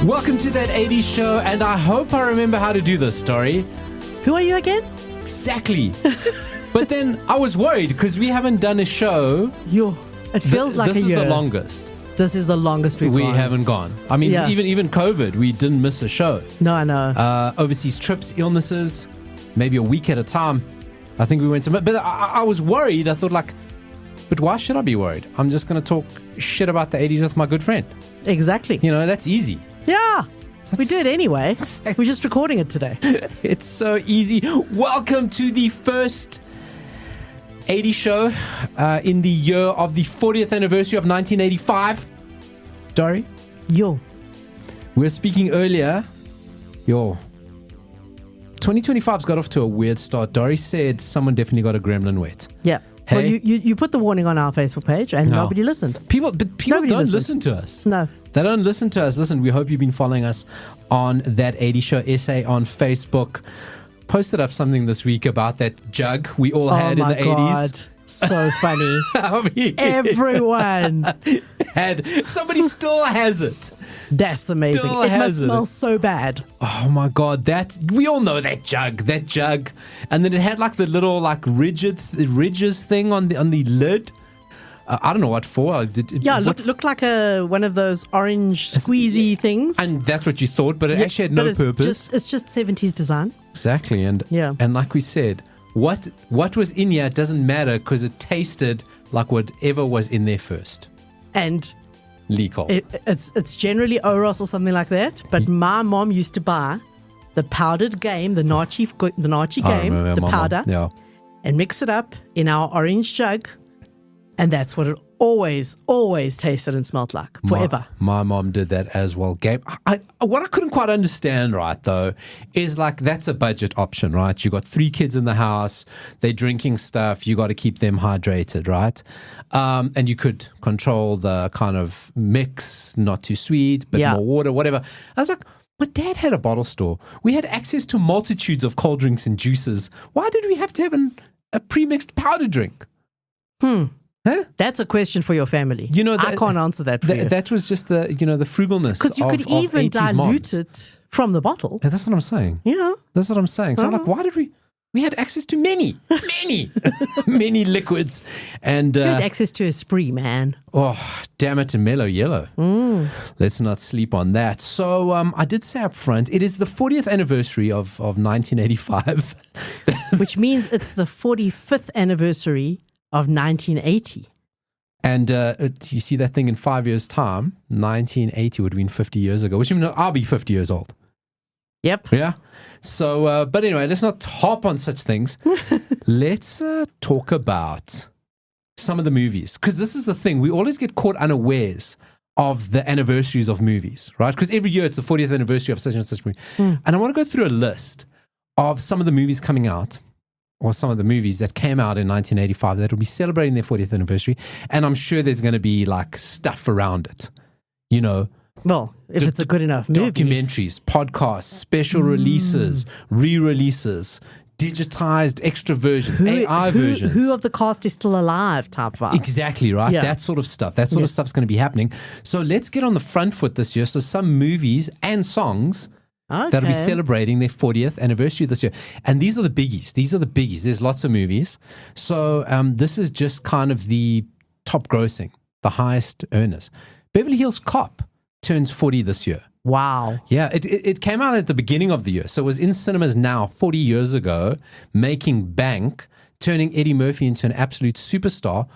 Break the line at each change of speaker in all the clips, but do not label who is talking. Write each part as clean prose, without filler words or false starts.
Welcome to That 80s Show, and I hope I remember how to do this, Dori.
Who are you again?
Exactly. But then I was worried because we haven't done a show.
It feels like a year.
This is the longest.
This is the longest
we haven't gone. I mean, even COVID, we didn't miss a show.
No, I know.
Overseas trips, illnesses, maybe a week at a time. I think we went to... But I was worried. I thought but why should I be worried? I'm just going to talk shit about the 80s with my good friend.
Exactly.
That's easy.
Yeah. We do it anyway. We're just recording it today.
It's so easy. Welcome to the first 80 show in the year of the 40th anniversary of 1985. Dori?
Yo.
We were speaking earlier. 2025's got off to a weird start. Dori said someone definitely got a gremlin wet.
Yeah.
Hey?
Well, you put the warning on our Facebook page and nobody listened.
People don't listen to us.
No.
They don't listen to us. Listen, we hope you've been following us on That 80 Show SA on Facebook. Posted up something this week about that jug we all had in the 80s.
So funny.
I mean,
everyone
somebody still has it.
That's amazing. It must smell so bad.
Oh my God, we all know that jug. And then it had like the little ridges thing on the lid. I don't know what for.
It looked like one of those orange squeezy things.
And that's what you thought, but it actually had no purpose.
It's just 70s design.
Exactly. And like we said, what was in here doesn't matter because it tasted like whatever was in there first.
And
legal.
It's generally Oros or something like that. But my mom used to buy the powdered game, the Nachi game, the powder, and mix it up in our orange jug. And that's what it always tasted and smelled like forever.
My mom did that as well. What I couldn't quite understand, right, though, is that's a budget option, right? You got 3 kids in the house, they're drinking stuff, you got to keep them hydrated, right? And you could control the kind of mix, not too sweet, but more water, whatever. I was like, my dad had a bottle store. We had access to multitudes of cold drinks and juices. Why did we have to have a pre-mixed powder drink? Huh?
That's a question for your family. I can't answer that for you.
That was just the frugalness.
Because you could even dilute it from the bottle.
Yeah, that's what I'm saying.
Yeah.
That's what I'm saying. So I'm like, why did we had access to many liquids. And
you had access to a spree, man.
Oh, damn it, to mellow yellow. Let's not sleep on that. So I did say up front, it is the 40th anniversary of 1985.
Which means it's the 45th anniversary of 1980.
And you see that thing in 5 years' time, 1980 would have been 50 years ago, which means I'll be 50 years old.
Yep.
Yeah. So, but anyway, let's not hop on such things. Let's talk about some of the movies. Because this is the thing, we always get caught unawares of the anniversaries of movies, right? Because every year it's the 40th anniversary of such and such movie. And I want to go through a list of some of the movies coming out, or some of the movies that came out in 1985 that will be celebrating their 40th anniversary. And I'm sure there's going to be stuff around it,
Well, if it's a good enough movie.
Documentaries, podcasts, special releases, re-releases, digitized extra versions, AI versions.
Who of the cast is still alive type vibe.
Exactly, right?
Yeah.
That sort of stuff. That sort of stuff's going to be happening. So let's get on the front foot this year. So some movies and songs that'll be celebrating their 40th anniversary this year. And these are the biggies. There's lots of movies. So this is just kind of the top grossing, the highest earners. Beverly Hills Cop turns 40 this year.
Wow.
Yeah, it came out at the beginning of the year. So it was in cinemas now 40 years ago, making bank, turning Eddie Murphy into an absolute superstar,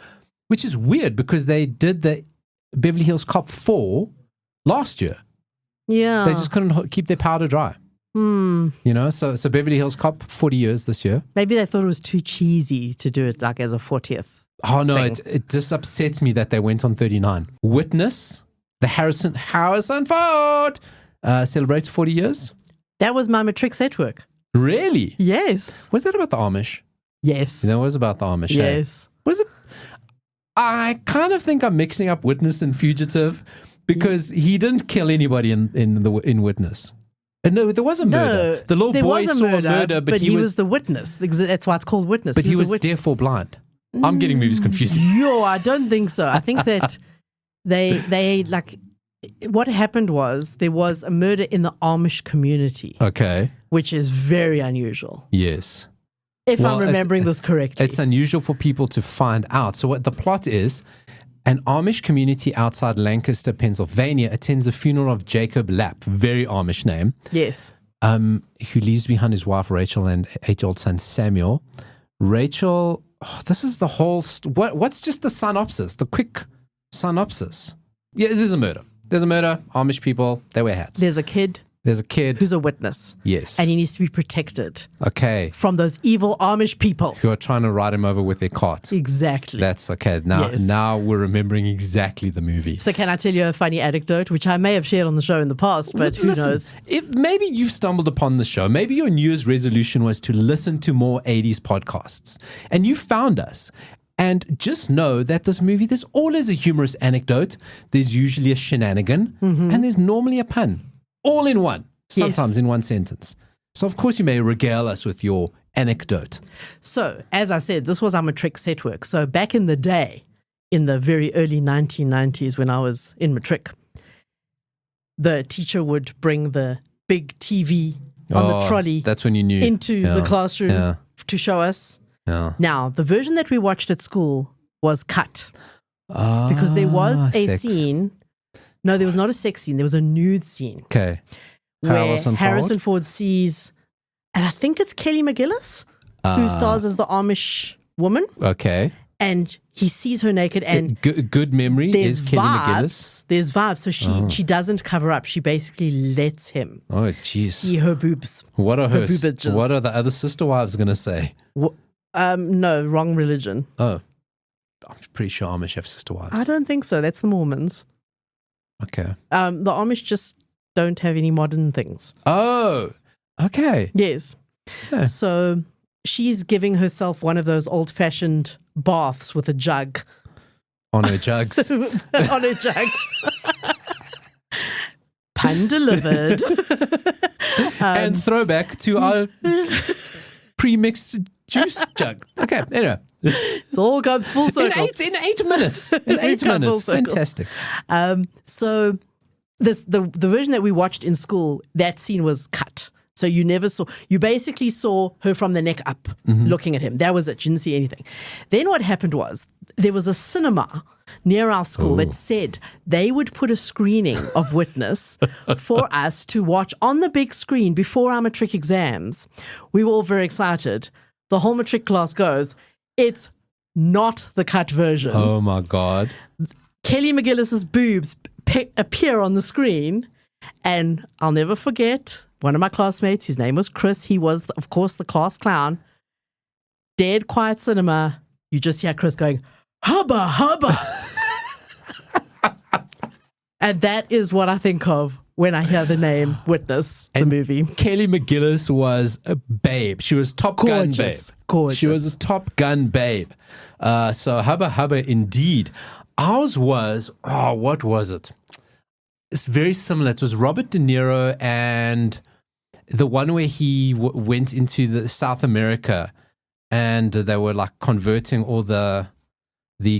which is weird because they did the Beverly Hills Cop 4 last year.
Yeah.
They just couldn't keep their powder dry. So Beverly Hills Cop, 40 years this year.
Maybe they thought it was too cheesy to do it as a 40th.
Oh, no, it just upsets me that they went on 39. Witness, the Harrison Ford celebrates 40 years.
That was my matric set work.
Really?
Yes.
Was that about the Amish?
Yes.
That was about the Amish.
Yes.
Was it? I kind of think I'm mixing up Witness and Fugitive. Because he didn't kill anybody in Witness. No, there was a murder. The little boy saw a murder, but he was
the witness. That's why it's called Witness.
But he was deaf or blind. I'm getting movies confused.
I don't think so. I think that they what happened was there was a murder in the Amish community.
Okay.
Which is very unusual.
Yes.
If I'm remembering this correctly.
It's unusual for people to find out. So what the plot is, an Amish community outside Lancaster, Pennsylvania attends a funeral of Jacob Lapp, very Amish name.
Yes.
Who leaves behind his wife Rachel and 8-year-old son Samuel. Rachel, this is the whole, what's just the synopsis, the quick synopsis? Yeah, there's a murder. Amish people, they wear hats.
There's a kid who's a witness.
Yes.
And he needs to be protected.
Okay.
From those evil Amish people.
Who are trying to ride him over with their cart.
Exactly.
That's okay. Now we're remembering exactly the movie.
So can I tell you a funny anecdote, which I may have shared on the show in the past, but who knows?
If maybe you've stumbled upon the show. Maybe your New Year's resolution was to listen to more 80s podcasts. And you found us. And just know that this movie, there's always a humorous anecdote. There's usually a shenanigan. And there's normally a pun. All in one, sometimes in one sentence. So, of course, you may regale us with your anecdote.
So, as I said, this was our matric set work. So, back in the day, in the very early 1990s when I was in matric, the teacher would bring the big TV on the trolley.
That's when you knew.
Into the classroom to show us. Yeah. Now, the version that we watched at school was cut. Because there was a scene... No, there was not a sex scene. There was a nude scene.
Okay.
Where Harrison Ford sees, and I think it's Kelly McGillis, who stars as the Amish woman.
Okay.
And he sees her naked, and
good memory is Kelly McGillis.
There's vibes. So she doesn't cover up. She basically lets him see her boobs.
What are what are the other sister wives going to say?
No, wrong religion.
Oh. I'm pretty sure Amish have sister wives.
I don't think so. That's the Mormons.
Okay.
The Amish just don't have any modern things.
Oh, okay.
Yes. Yeah. So she's giving herself one of those old-fashioned baths with a jug.
On her jugs.
On her jugs. Pun delivered.
And throwback to our pre-mixed juice jug. Okay, anyway.
It all comes full circle.
In 8 minutes. In 8 minutes. Fantastic.
So the version that we watched in school, that scene was cut. So you basically saw her from the neck up looking at him. That was it. You didn't see anything. Then what happened was there was a cinema near our school that said they would put a screening of Witness for us to watch on the big screen before our matric exams. We were all very excited. The whole matric class goes, it's not the cut version.
Oh, my God.
Kelly McGillis's boobs appear on the screen, and I'll never forget one of my classmates, his name was Chris. He was, of course, the class clown. Dead quiet cinema. You just hear Chris going, Hubba Hubba. And that is what I think of when I hear the name Witness, the movie.
Kelly McGillis was a babe. She was Top Gun babe.
Gorgeous.
She was a Top Gun babe. So Hubba Hubba indeed. Ours was, what was it? It's very similar. It was Robert De Niro and the one where he went into the South America and they were like converting all the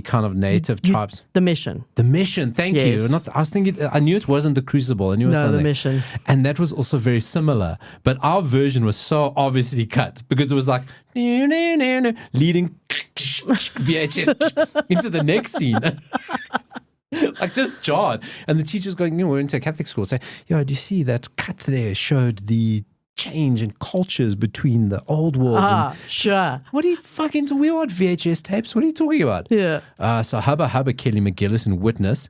kind of native tribes.
The Mission.
The Mission, thank you. I was thinking, I knew it wasn't The Crucible. I knew it was something.
The Mission.
And that was also very similar. But our version was so obviously cut because it was like leading VHS into the next scene. Like just jarred. And the teacher's going, we're into a Catholic school. Saying, do you see that cut there showed the change in cultures between the old world.
Sure.
What are you fucking, we want VHS tapes. What are you talking about?
Yeah.
So Hubba Hubba, Kelly McGillis and Witness.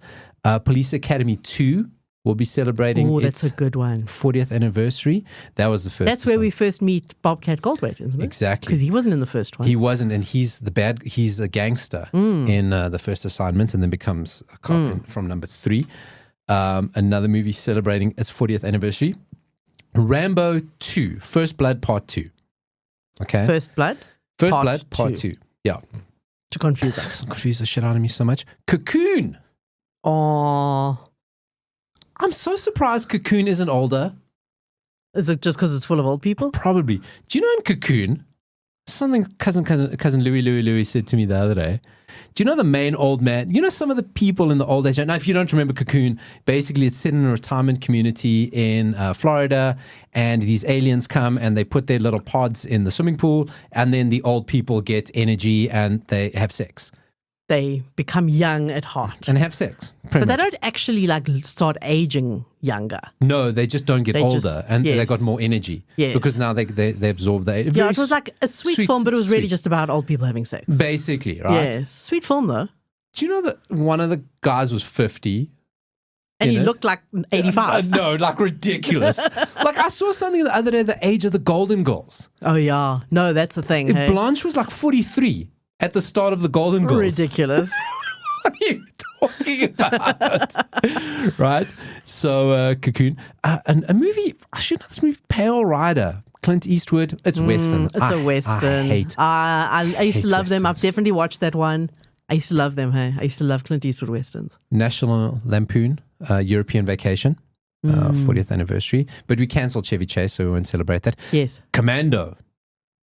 Police Academy 2 will be celebrating
that's a good one.
40th anniversary. That was the first.
That's where we first meet Bobcat Goldthwait, isn't it?
Exactly.
Because he wasn't in the first one.
He wasn't, and he's a gangster in the first assignment and then becomes a cop from number 3. Another movie celebrating its 40th anniversary. Rambo 2, First Blood Part 2. Okay.
First Blood
Part 2. Yeah.
To confuse us.
Confuse the shit out of me so much. Cocoon.
Oh.
I'm so surprised Cocoon isn't older.
Is it just because it's full of old people?
Probably. Do you know in Cocoon, something cousin Louis said to me the other day. Do you know the main old man? You know some of the people in the old age. Now, if you don't remember Cocoon, basically it's set in a retirement community in Florida, and these aliens come and they put their little pods in the swimming pool, and then the old people get energy and they have sex.
They become young at heart.
And have sex.
But they don't actually like start aging younger.
No, they just don't get older, and they got more energy.
Yes.
Because now they absorb the age.
Yeah, it was like a sweet film, but it was really just about old people having sex.
Basically, right?
Yes. Sweet film, though.
Do you know that one of the guys was 50?
And he looked like 85.
No, like ridiculous. Like I saw something the other day, the age of the Golden Girls.
Oh, yeah. No, that's the thing. Hey?
Blanche was like 43 at the start of the Golden Girls.
Ridiculous.
What are you talking about? Right? So, Cocoon. And a movie, I should know this movie, Pale Rider. Clint Eastwood. It's Western.
It's a Western. I used to love them. I've definitely watched that one. I used to love them, hey? I used to love Clint Eastwood Westerns.
National Lampoon, European Vacation, 40th anniversary. But we cancelled Chevy Chase, so we won't celebrate that.
Yes.
Commando.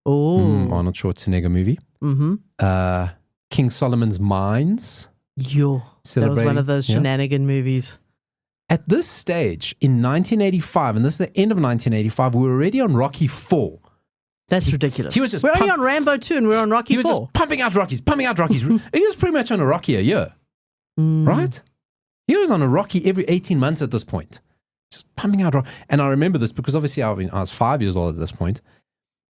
Oh.
Arnold Schwarzenegger movie.
Mm-hmm.
King Solomon's Mines.
Yo. That was one of those shenanigan movies.
At this stage, in 1985, and this is the end of 1985, we were already on Rocky 4.
That's ridiculous.
He was just
we're only on Rambo 2 and we're on Rocky 4.
He was just pumping out Rockies. He was pretty much on a Rocky a year. Right? He was on a Rocky every 18 months at this point. Just pumping out Rocky. And I remember this because obviously I was 5 years old at this point,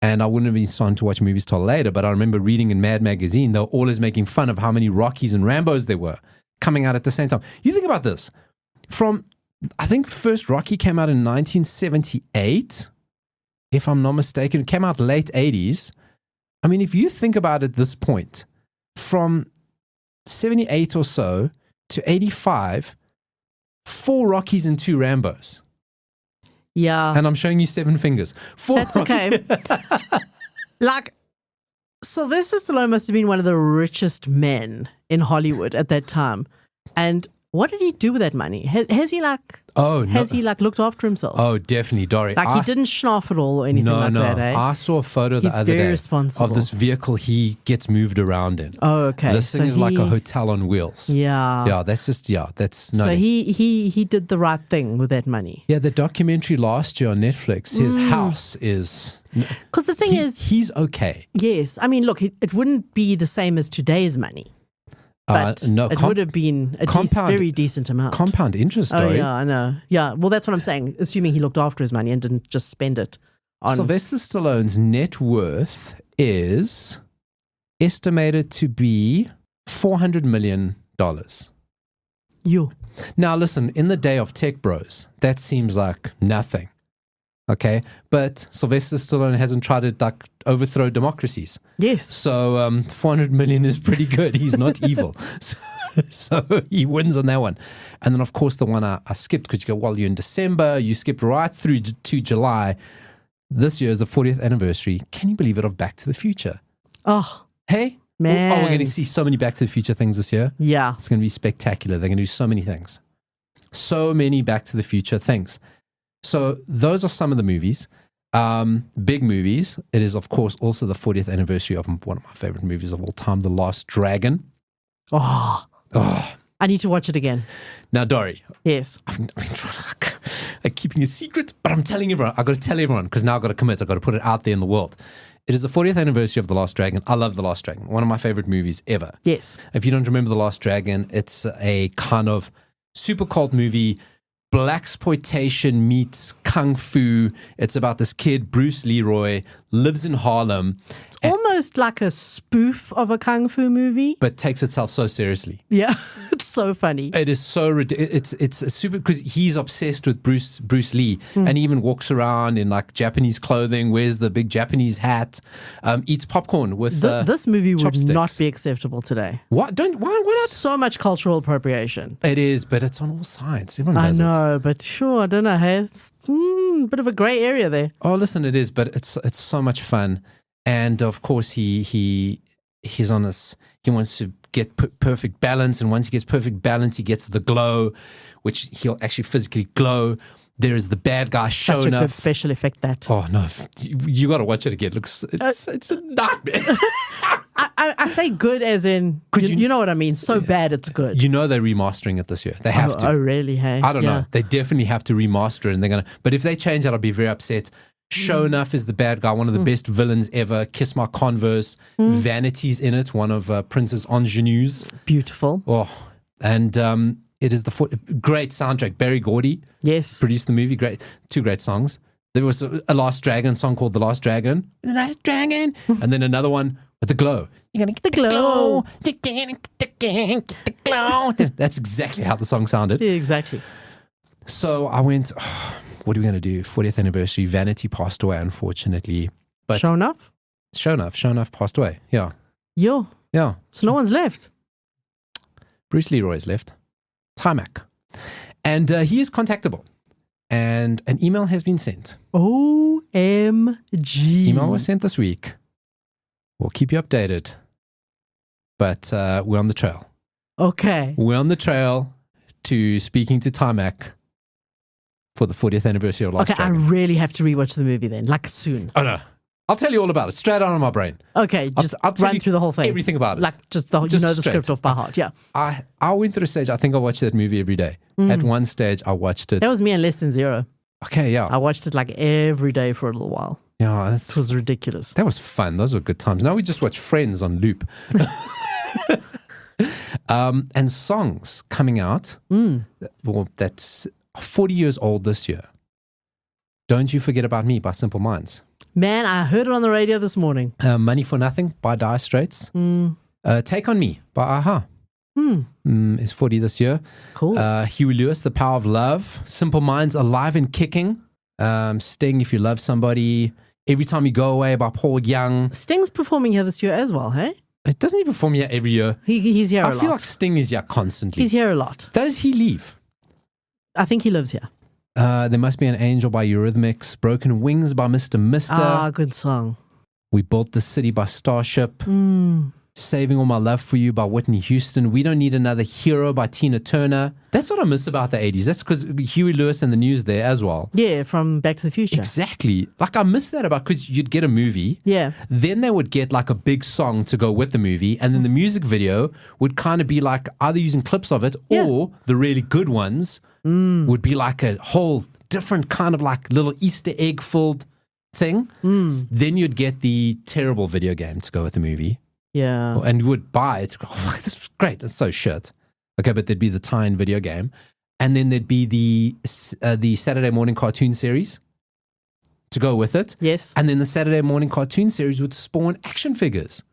and I wouldn't have been starting to watch movies till later, but I remember reading in Mad Magazine, they were always making fun of how many Rockies and Rambos there were coming out at the same time. You think about this. I think first Rocky came out in 1978. If I'm not mistaken, it came out late 80s. I mean, if you think about it at this point, from 78 or so to 85, 4 Rockies and 2 Rambos.
Yeah.
And I'm showing you 7 fingers. 4
That's okay. Like, Sylvester Stallone must have been one of the richest men in Hollywood at that time. And what did he do with that money? Has he looked after himself?
Oh, definitely, Dori.
Like he didn't schnoff at all or anything like that, eh?
I saw a photo the other day of this vehicle he gets moved around in.
Oh, okay.
This thing is like a hotel on wheels.
Yeah.
Yeah, that's no.
So he did the right thing with that money.
Yeah, the documentary last year on Netflix, his house is...
Because the thing is...
He's okay.
Yes. I mean, look, it wouldn't be the same as today's money. But no, it would have been a very decent amount.
Compound interest, Dori.
Oh, yeah, I know. Yeah, well, that's what I'm saying. Assuming he looked after his money and didn't just spend it on...
Sylvester Stallone's net worth is estimated to be $400 million.
You.
Now, listen, in the day of tech bros, that seems like nothing. Okay, but Sylvester Stallone hasn't tried to overthrow democracies.
Yes.
So 400 million is pretty good. He's not evil. So he wins on that one. And then, of course, the one I skipped because you go, well, you're in December. You skipped right through to July. This year is the 40th anniversary. Can you believe it, of Back to the Future?
Oh,
hey?
Man.
Oh, we're going to see so many Back to the Future things this year.
Yeah.
It's going to be spectacular. They're going to do so many things. So many Back to the Future things. So those are some of the movies, big movies. It is, of course, also the 40th anniversary of one of my favorite movies of all time, The Last Dragon.
Oh. I need to watch it again.
Now, Dori.
Yes.
I've been trying to keeping a secret, but I'm telling everyone. I've got to tell everyone because now I've got to commit. I've got to put it out there in the world. It is the 40th anniversary of The Last Dragon. I love The Last Dragon. One of my favorite movies ever.
Yes.
If you don't remember The Last Dragon, it's a kind of super cult movie. Blaxploitation meets kung fu. It's about this kid, Bruce Leroy, lives in Harlem.
It's almost like a spoof of a kung fu movie,
but takes itself so seriously.
Yeah, it's so funny.
It is so ridiculous. It's a super, because he's obsessed with Bruce Lee, and he even walks around in like Japanese clothing, wears the big Japanese hat, eats popcorn with
this movie
chopsticks.
Would not be acceptable today.
What? Why not?
So much cultural appropriation.
It is, but it's on all sides. Everyone does
I know, but sure, I don't know. Hey, it's a bit of a grey area there.
Oh, listen, it is, but it's so much fun. And of course, he's on this. He wants to get perfect balance, and once he gets perfect balance, he gets the glow, which he'll actually physically glow. There is the bad guy
Such
showing
a
up.
good special effect, that.
Oh, no. You got to watch it again. It's a nightmare.
I say good as in, you know what I mean? So bad it's good.
You know they're remastering it this year. They have to.
Oh, really? Hey?
I don't know. They definitely have to remaster it, and they're going to. But if they change it, I'll be very upset. Show Enough is the bad guy, one of the best villains ever. Kiss My Converse. Vanity's in it, one of Prince's ingenues.
Beautiful.
Oh, and it is the great soundtrack. Barry Gordy produced the movie. Great, 2 great songs. There was a Last Dragon song called The Last Dragon. The Last Dragon. And then another one with the glow. You're going to get the glow. The glow. That's exactly how the song sounded.
Yeah, exactly.
So I went, what are we going to do? 40th anniversary. Vanity passed away, unfortunately. But
Show Enough?
Show Enough passed away. Yeah.
Yo.
Yeah.
So no one's left.
Bruce Leroy's left. Timac. And he is contactable. And an email has been sent.
OMG.
Email was sent this week. We'll keep you updated. But we're on the trail.
Okay.
We're on the trail to speaking to Timac for the 40th anniversary of Last Dragon.
I really have to rewatch the movie then, like soon.
Oh, no. I'll tell you all about it, straight out of my brain.
Okay, just
I'll tell
run
you
through the whole thing.
Everything about it.
Like just the script off by heart, yeah.
I went through a stage, I think I watched that movie every day. At one stage, I watched it.
That was me and Less Than Zero.
Okay, yeah.
I watched it like every day for a little while.
Yeah,
it was ridiculous.
That was fun. Those were good times. Now we just watch Friends on loop. And songs coming out. Well, that's 40 years old this year. Don't You Forget About Me by Simple Minds.
Man, I heard it on the radio this morning.
Money for Nothing by Dire Straits. Take On Me by Aha. Is 40 this year.
Cool.
Huey Lewis, The Power of Love. Simple Minds, Alive and Kicking. Sting, If You Love Somebody. Every Time You Go Away by Paul Young.
Sting's performing here this year as well, hey?
Doesn't he perform here every year?
He's here a lot.
I feel like Sting is here constantly.
He's here a lot.
Does he leave?
I think he lives here.
There Must Be an Angel by Eurythmics. Broken Wings by Mr. Mister.
Ah, good song.
We Built the City by Starship. Saving All My Love for You by Whitney Houston. We Don't Need Another Hero by Tina Turner. That's what I miss about the 80s. That's because Huey Lewis and the News there as well.
Yeah, from Back to the Future.
Exactly. Like I miss that about, because you'd get a movie.
Yeah.
Then they would get like a big song to go with the movie. And then the music video would kind of be like either using clips of it or the really good ones would be like a whole different kind of like little Easter egg filled thing. Then you'd get the terrible video game to go with the movie.
Yeah.
And you would buy it. Oh, this is great. It's so shit. Okay, but there'd be the tie-in video game. And then there'd be the Saturday morning cartoon series to go with it.
Yes.
And then the Saturday morning cartoon series would spawn action figures.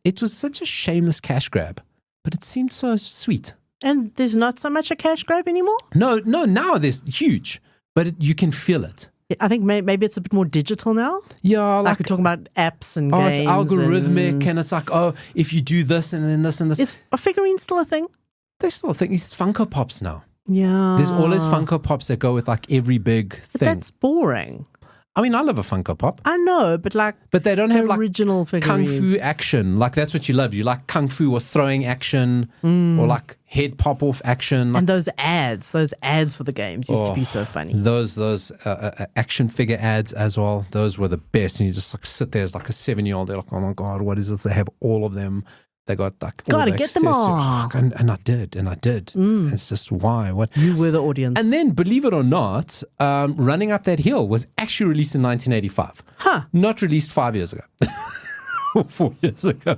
It was such a shameless cash grab, but it seemed so sweet.
And there's not so much a cash grab anymore?
No, now there's huge, but you can feel it.
I think maybe it's a bit more digital now.
Yeah,
like we're talking about apps and games.
It's algorithmic, and it's like, if you do this and then this and this.
Is a figurine still a thing?
They still think it's Funko Pops now.
Yeah.
There's always Funko Pops that go with like every big thing.
But that's boring.
I mean, I love a Funko Pop.
I know, but
they don't have like
original
kung fu action. Like that's what you love. You like kung fu or throwing action or like head pop off action. Like,
and those ads for the games used to be so funny.
Those action figure ads as well. Those were the best. And you just like sit there as like a 7-year-old. They're like, oh my God, what is this? They have all of them. They got like
gotta get them all.
And I did. It's just why? What?
You were the audience.
And then, believe it or not, Running Up That Hill was actually released in 1985. Not released 5 years ago. Or 4 years ago.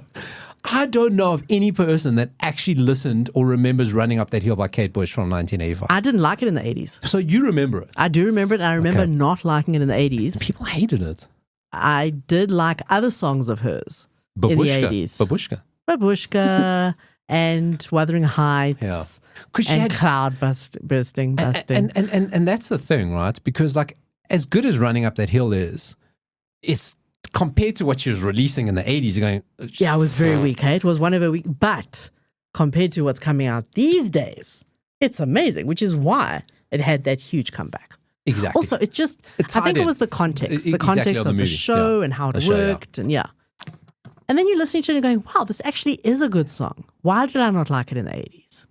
I don't know of any person that actually listened or remembers Running Up That Hill by Kate Bush from 1985.
I didn't like it in the 80s.
So you remember it?
I do remember it. And I remember not liking it in the 80s.
People hated it.
I did like other songs of hers in the 80s. Babushka and Wuthering Heights and Cloud Bursting.
And that's the thing, right? Because like as good as Running Up That Hill is, it's compared to what she was releasing in the 80s, you're going...
Yeah, it was very weak, hey? It was one of her weak... But compared to what's coming out these days, it's amazing, which is why it had that huge comeback.
Exactly.
Also, I think it was the context. The context of the show and how it worked and And then you're listening to it and going, wow, this actually is a good song. Why did I not like it in the 80s?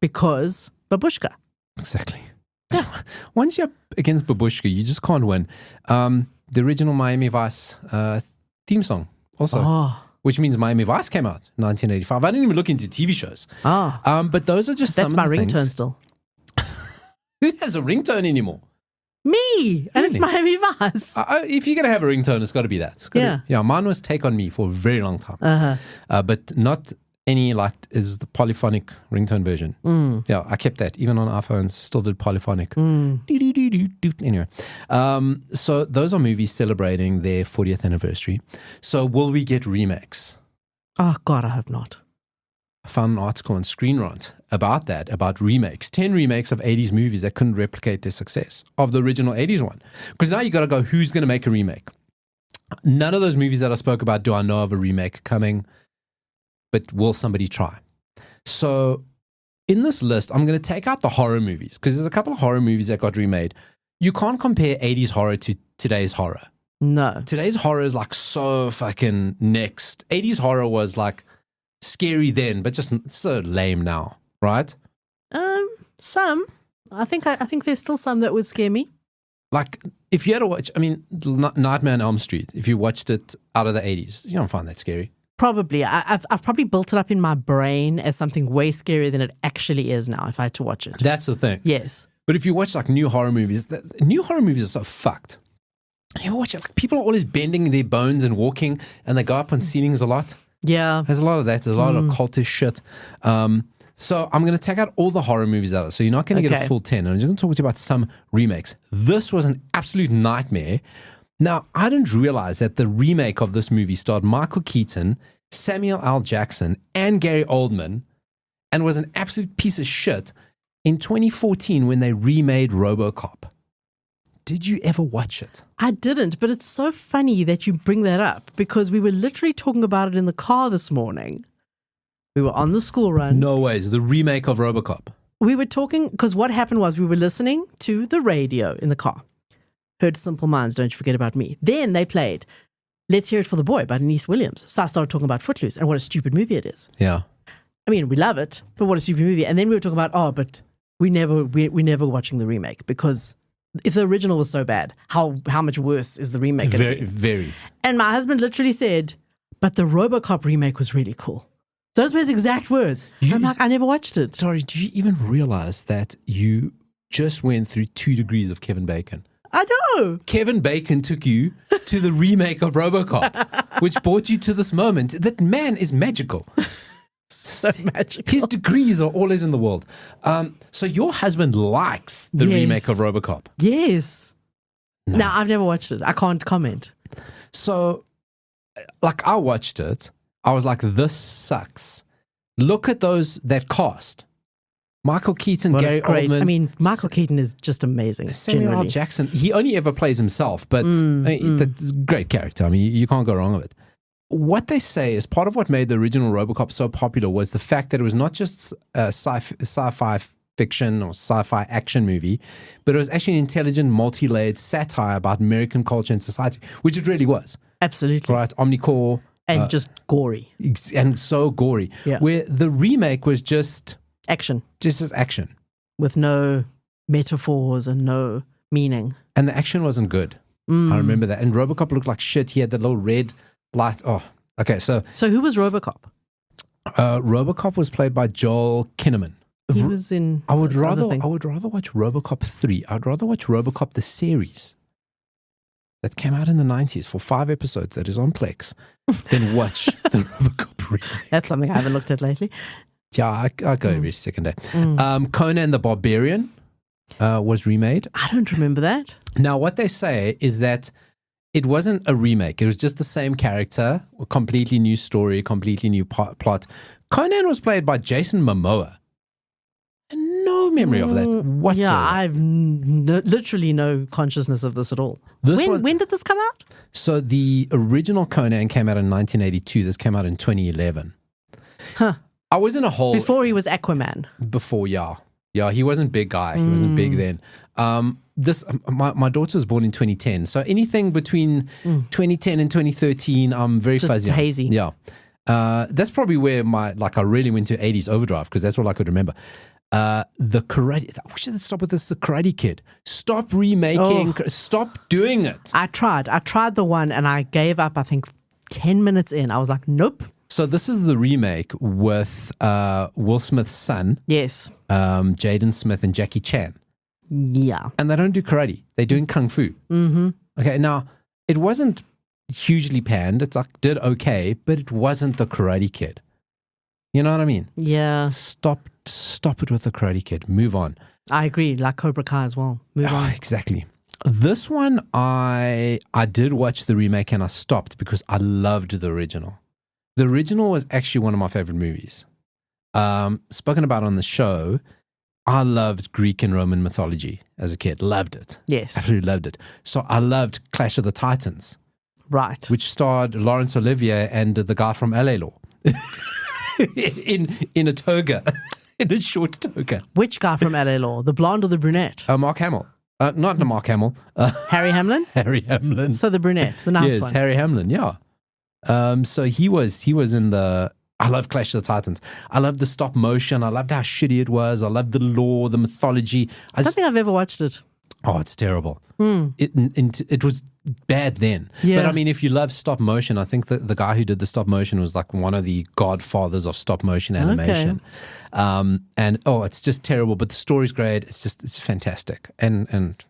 Because Babushka.
Exactly.
Yeah.
once you're up against Babushka, you just can't win. The original Miami Vice theme song also, which means Miami Vice came out in 1985. I didn't even look into TV shows. But those are just
That's
some
my
of the
ringtone
things.
still.
Who has a ringtone anymore?
Me, and it's Miami Vice.
If you're going to have a ringtone, it's got to be that. Mine was Take On Me for a very long time. But not any like is the polyphonic ringtone version. Yeah, I kept that. Even on iPhones, still did polyphonic. Anyway, so those are movies celebrating their 40th anniversary. So will we get remakes?
Oh, God, I hope not.
I found an article on Screen Rant about that, about remakes. 10 remakes of 80s movies that couldn't replicate the success of the original 80s one. Because now you got to go, who's going to make a remake? None of those movies that I spoke about do I know of a remake coming, but will somebody try? So in this list, I'm going to take out the horror movies because there's a couple of horror movies that got remade. You can't compare 80s horror to today's horror.
No.
Today's horror is like so fucking next. 80s horror was like scary then, but just so lame now, right?
Some. I think there's still some that would scare me.
Like if you had to watch, I mean, Nightmare on Elm Street, if you watched it out of the 80s, you don't find that scary.
Probably. I've probably built it up in my brain as something way scarier than it actually is now if I had to watch it.
That's the thing.
Yes.
But if you watch like new horror movies, new horror movies are so fucked. You watch it, like people are always bending their bones and walking, and they go up on ceilings a lot.
Yeah.
There's a lot of that. There's a lot of cultish shit. So I'm going to take out all the horror movies out of it. So you're not going to get a full 10. I'm just going to talk to you about some remakes. This was an absolute nightmare. Now, I didn't realize that the remake of this movie starred Michael Keaton, Samuel L. Jackson, and Gary Oldman, and was an absolute piece of shit in 2014 when they remade RoboCop. Did you ever watch it?
I didn't, but it's so funny that you bring that up because we were literally talking about it in the car this morning. We were on the school run.
No ways. The remake of RoboCop.
We were talking because what happened was we were listening to the radio in the car. Heard Simple Minds, Don't You Forget About Me. Then they played Let's Hear It for the Boy by Denise Williams. So I started talking about Footloose and what a stupid movie it is.
Yeah.
I mean, we love it, but what a stupid movie. And then we were talking about, but we're never watching the remake because if the original was so bad, how much worse is the remake?
Very.
And my husband literally said, but the RoboCop remake was really cool. Those were his exact words. I'm like, I never watched it.
Sorry, do you even realize that you just went through 2 degrees of Kevin Bacon?
I know.
Kevin Bacon took you to the remake of RoboCop, which brought you to this moment. That man is magical.
So magical.
His degrees are always in the world. So your husband likes the remake of RoboCop?
Yes. No, I've never watched it. I can't comment.
So, like, I watched it. I was like, this sucks. Look at that cast. Michael Keaton, Gary Oldman.
I mean, Michael Keaton is just amazing.
Samuel L. Jackson. He only ever plays himself, but that's a great character. I mean, you can't go wrong with it. What they say is part of what made the original RoboCop so popular was the fact that it was not just a sci-fi fiction or sci-fi action movie, but it was actually an intelligent, multi-layered satire about American culture and society, which it really was.
Absolutely.
Right? Omnicore.
And just gory.
And so gory.
Yeah.
Where the remake was just...
action.
Just as action.
With no metaphors and no meaning.
And the action wasn't good. I remember that. And RoboCop looked like shit. He had the little red light. Oh, okay. So
who was RoboCop?
RoboCop was played by Joel Kinnaman.
He was in...
I would rather watch RoboCop 3. I'd rather watch RoboCop the series that came out in the 90s for 5 episodes that is on Plex than watch the RoboCop remake.
That's something I haven't looked at lately.
Yeah, I go every second day. Conan the Barbarian was remade.
I don't remember that.
Now, what they say is that it wasn't a remake. It was just the same character, a completely new story, completely new plot. Conan was played by Jason Momoa. No memory of that whatsoever.
Yeah, I've literally no consciousness of this at all. When did this come out?
So the original Conan came out in 1982. This came out in 2011.
Huh.
I was in a hole.
Before he was Aquaman.
Before, yeah. Yeah, he wasn't big guy. He wasn't big then. My daughter was born in 2010. So anything between 2010 and 2013, I'm very
just
fuzzy.
Hazy.
Yeah. That's probably where I really went to 80s overdrive because that's all I could remember. the Karate. We should stop with this. The Karate Kid. Stop remaking. Stop doing it.
I tried the one and I gave up. I think 10 minutes in, I was like, nope.
So this is the remake with Will Smith's son.
Yes.
Jaden Smith and Jackie Chan.
Yeah.
And they don't do karate. They're doing kung fu.
Mm-hmm.
Okay. Now it wasn't hugely panned. It's like did okay, but it wasn't the Karate Kid. You know what I mean?
Yeah.
Stop it with the Karate Kid. Move on.
I agree. Like Cobra Kai as well. Move on.
Exactly. This one, I did watch the remake and I stopped because I loved the original. The original was actually one of my favorite movies. Spoken about on the show, I loved Greek and Roman mythology as a kid. Loved it.
Yes.
Absolutely loved it. So I loved Clash of the Titans.
Right.
Which starred Laurence Olivier and the guy from LA Law. in a toga. In a short toga.
Which guy from LA Law? The blonde or the brunette?
Mark Hamill. Not Mark Hamill.
Harry Hamlin?
Harry Hamlin.
So the brunette, the nice one.
Yes, Harry Hamlin, yeah. So he was in the... I love Clash of the Titans. I loved the stop motion. I loved how shitty it was. I loved the lore, the mythology.
I don't think I've ever watched it.
Oh, it's terrible. It was bad then.
Yeah.
But I mean, if you love stop motion, I think that the guy who did the stop motion was like one of the godfathers of stop motion animation. Okay. And it's just terrible. But the story's great. It's fantastic. And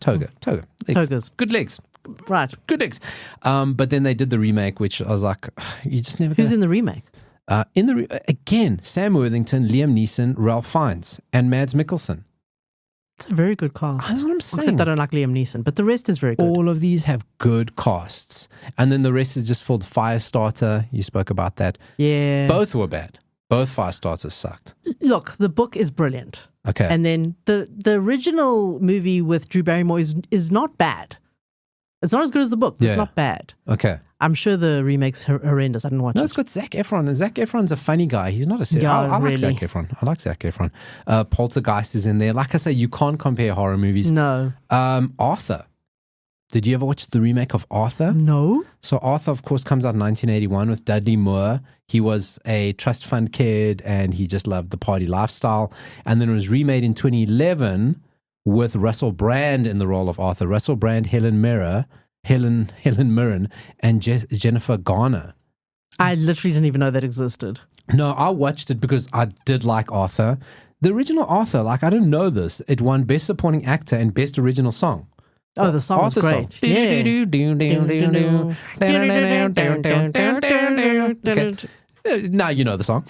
toga.
Togas.
Good legs.
Right.
Good legs. But then they did the remake, which I was like, you just never.
Who's in the remake?
Again, Sam Worthington, Liam Neeson, Ralph Fiennes, and Mads Mikkelsen.
It's a very good cast.
That's what I'm saying.
Except I don't like Liam Neeson, but the rest is very good.
All of these have good casts. And then the rest is just for the Firestarter. You spoke about that.
Yeah.
Both were bad. Both Firestarters sucked.
Look, the book is brilliant.
Okay.
And then the original movie with Drew Barrymore is not bad. It's not as good as the book. It's not bad.
Okay.
I'm sure the remake's horrendous. I didn't watch it.
No, it's got Zac Efron. And Zac Efron's a funny guy. He's not a serious...
Yeah,
I like
really.
Zac Efron. Poltergeist is in there. Like I say, you can't compare horror movies.
No.
Arthur. Did you ever watch the remake of Arthur?
No.
So Arthur, of course, comes out in 1981 with Dudley Moore. He was a trust fund kid and he just loved the party lifestyle. And then it was remade in 2011 with Russell Brand in the role of Arthur. Russell Brand, Helen Mirren, and Jennifer Garner.
I literally didn't even know that existed.
No, I watched it because I did like Arthur. The original Arthur, like I didn't know this, it won Best Supporting Actor and Best Original Song.
Oh, the song was great.
Song. Yeah. Okay. Now you know the song.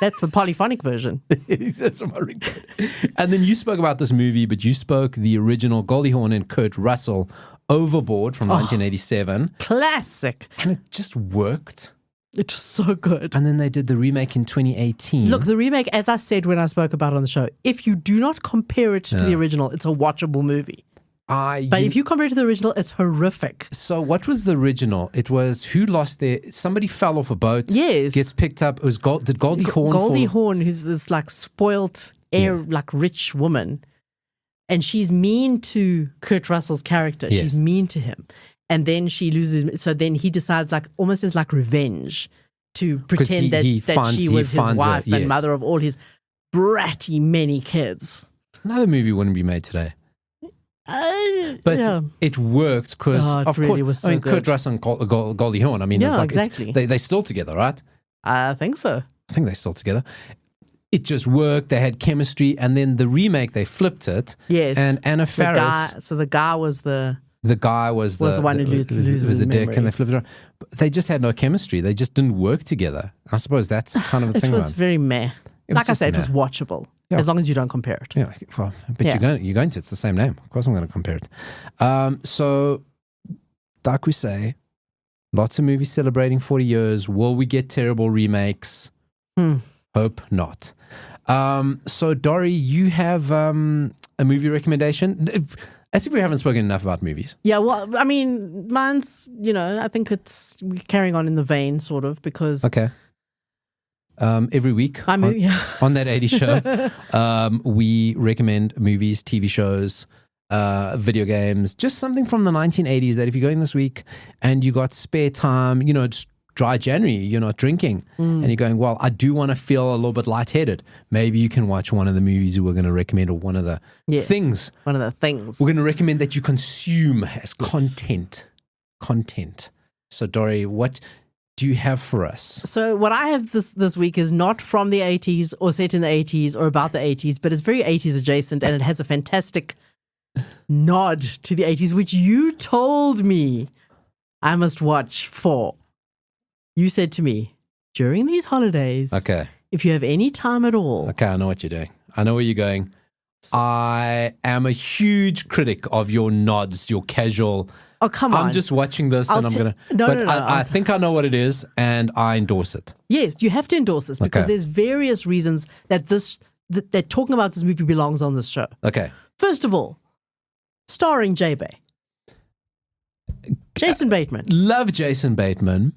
That's the polyphonic version.
That's my ringtone. And then you spoke about this movie, but you spoke the original Goldie Hawn and Kurt Russell Overboard from 1987.
Classic.
And it just worked.
It was so good.
And then they did the remake in 2018.
Look, the remake, as I said when I spoke about it on the show, if you do not compare it to the original, it's a watchable movie. But if you compare it to the original, it's horrific.
So what was the original? It was who lost their... Somebody fell off a boat.
Yes.
Gets picked up. It was did Goldie Hawn
Goldie Hawn, who's this like spoilt, like rich woman. And she's mean to Kurt Russell's character.
Yes.
She's mean to him. And then she loses... So then he decides like almost as like revenge to pretend that she was his wife and mother of all his bratty many kids.
Another movie wouldn't be made today. But it worked because, of
really
course,
was so
I mean,
good.
Kurt Russell and Goldie Hawn, I mean, it's like
exactly.
They're still together, right?
I think so.
I think they're still together. It just worked. They had chemistry. And then the remake, they flipped it.
Yes.
And Anna Faris.
The guy was the...
The guy was the
one who loses
the dick,
memory.
and they flipped it around. But they just had no chemistry. They just didn't work together. I suppose that's kind of the thing.
It was very meh. Like I said,
meh.
it was watchable.
Yeah.
As long as you don't compare it.
Yeah, well, but you're going to. It's the same name. Of course I'm going to compare it. So, like we say, lots of movies celebrating 40 years. Will we get terrible remakes? Hope not. So, Dori, you have a movie recommendation? As if we haven't spoken enough about movies.
Yeah, well, I mean, mine's, I think we're carrying on in the vein, sort of, because...
Okay. Every week on that 80s show, we recommend movies, TV shows, video games, just something from the 1980s that if you're going this week and you got spare time, just dry January, you're not drinking. And you're going, well, I do want to feel a little bit lightheaded. Maybe you can watch one of the movies we're going to recommend, or one of the things.
One of the things.
We're going to recommend that you consume as content. So, Dori, what do you have for us?
So what I have this week is not from the 80s or set in the 80s or about the 80s, but it's very 80s adjacent, and it has a fantastic nod to the 80s, which you told me I must watch for. You said to me, during these holidays, if you have any time at all.
Okay, I know what you're doing. I know where you're going. I am a huge critic of your nods, your casual.
Oh, come on.
I'm just watching this and I'm going to. No. I think I know what it is and I endorse it.
Yes, you have to endorse this because there's various reasons that that talking about this movie belongs on this show.
Okay.
First of all, starring Jae Bae. Jason Bateman.
Love Jason Bateman.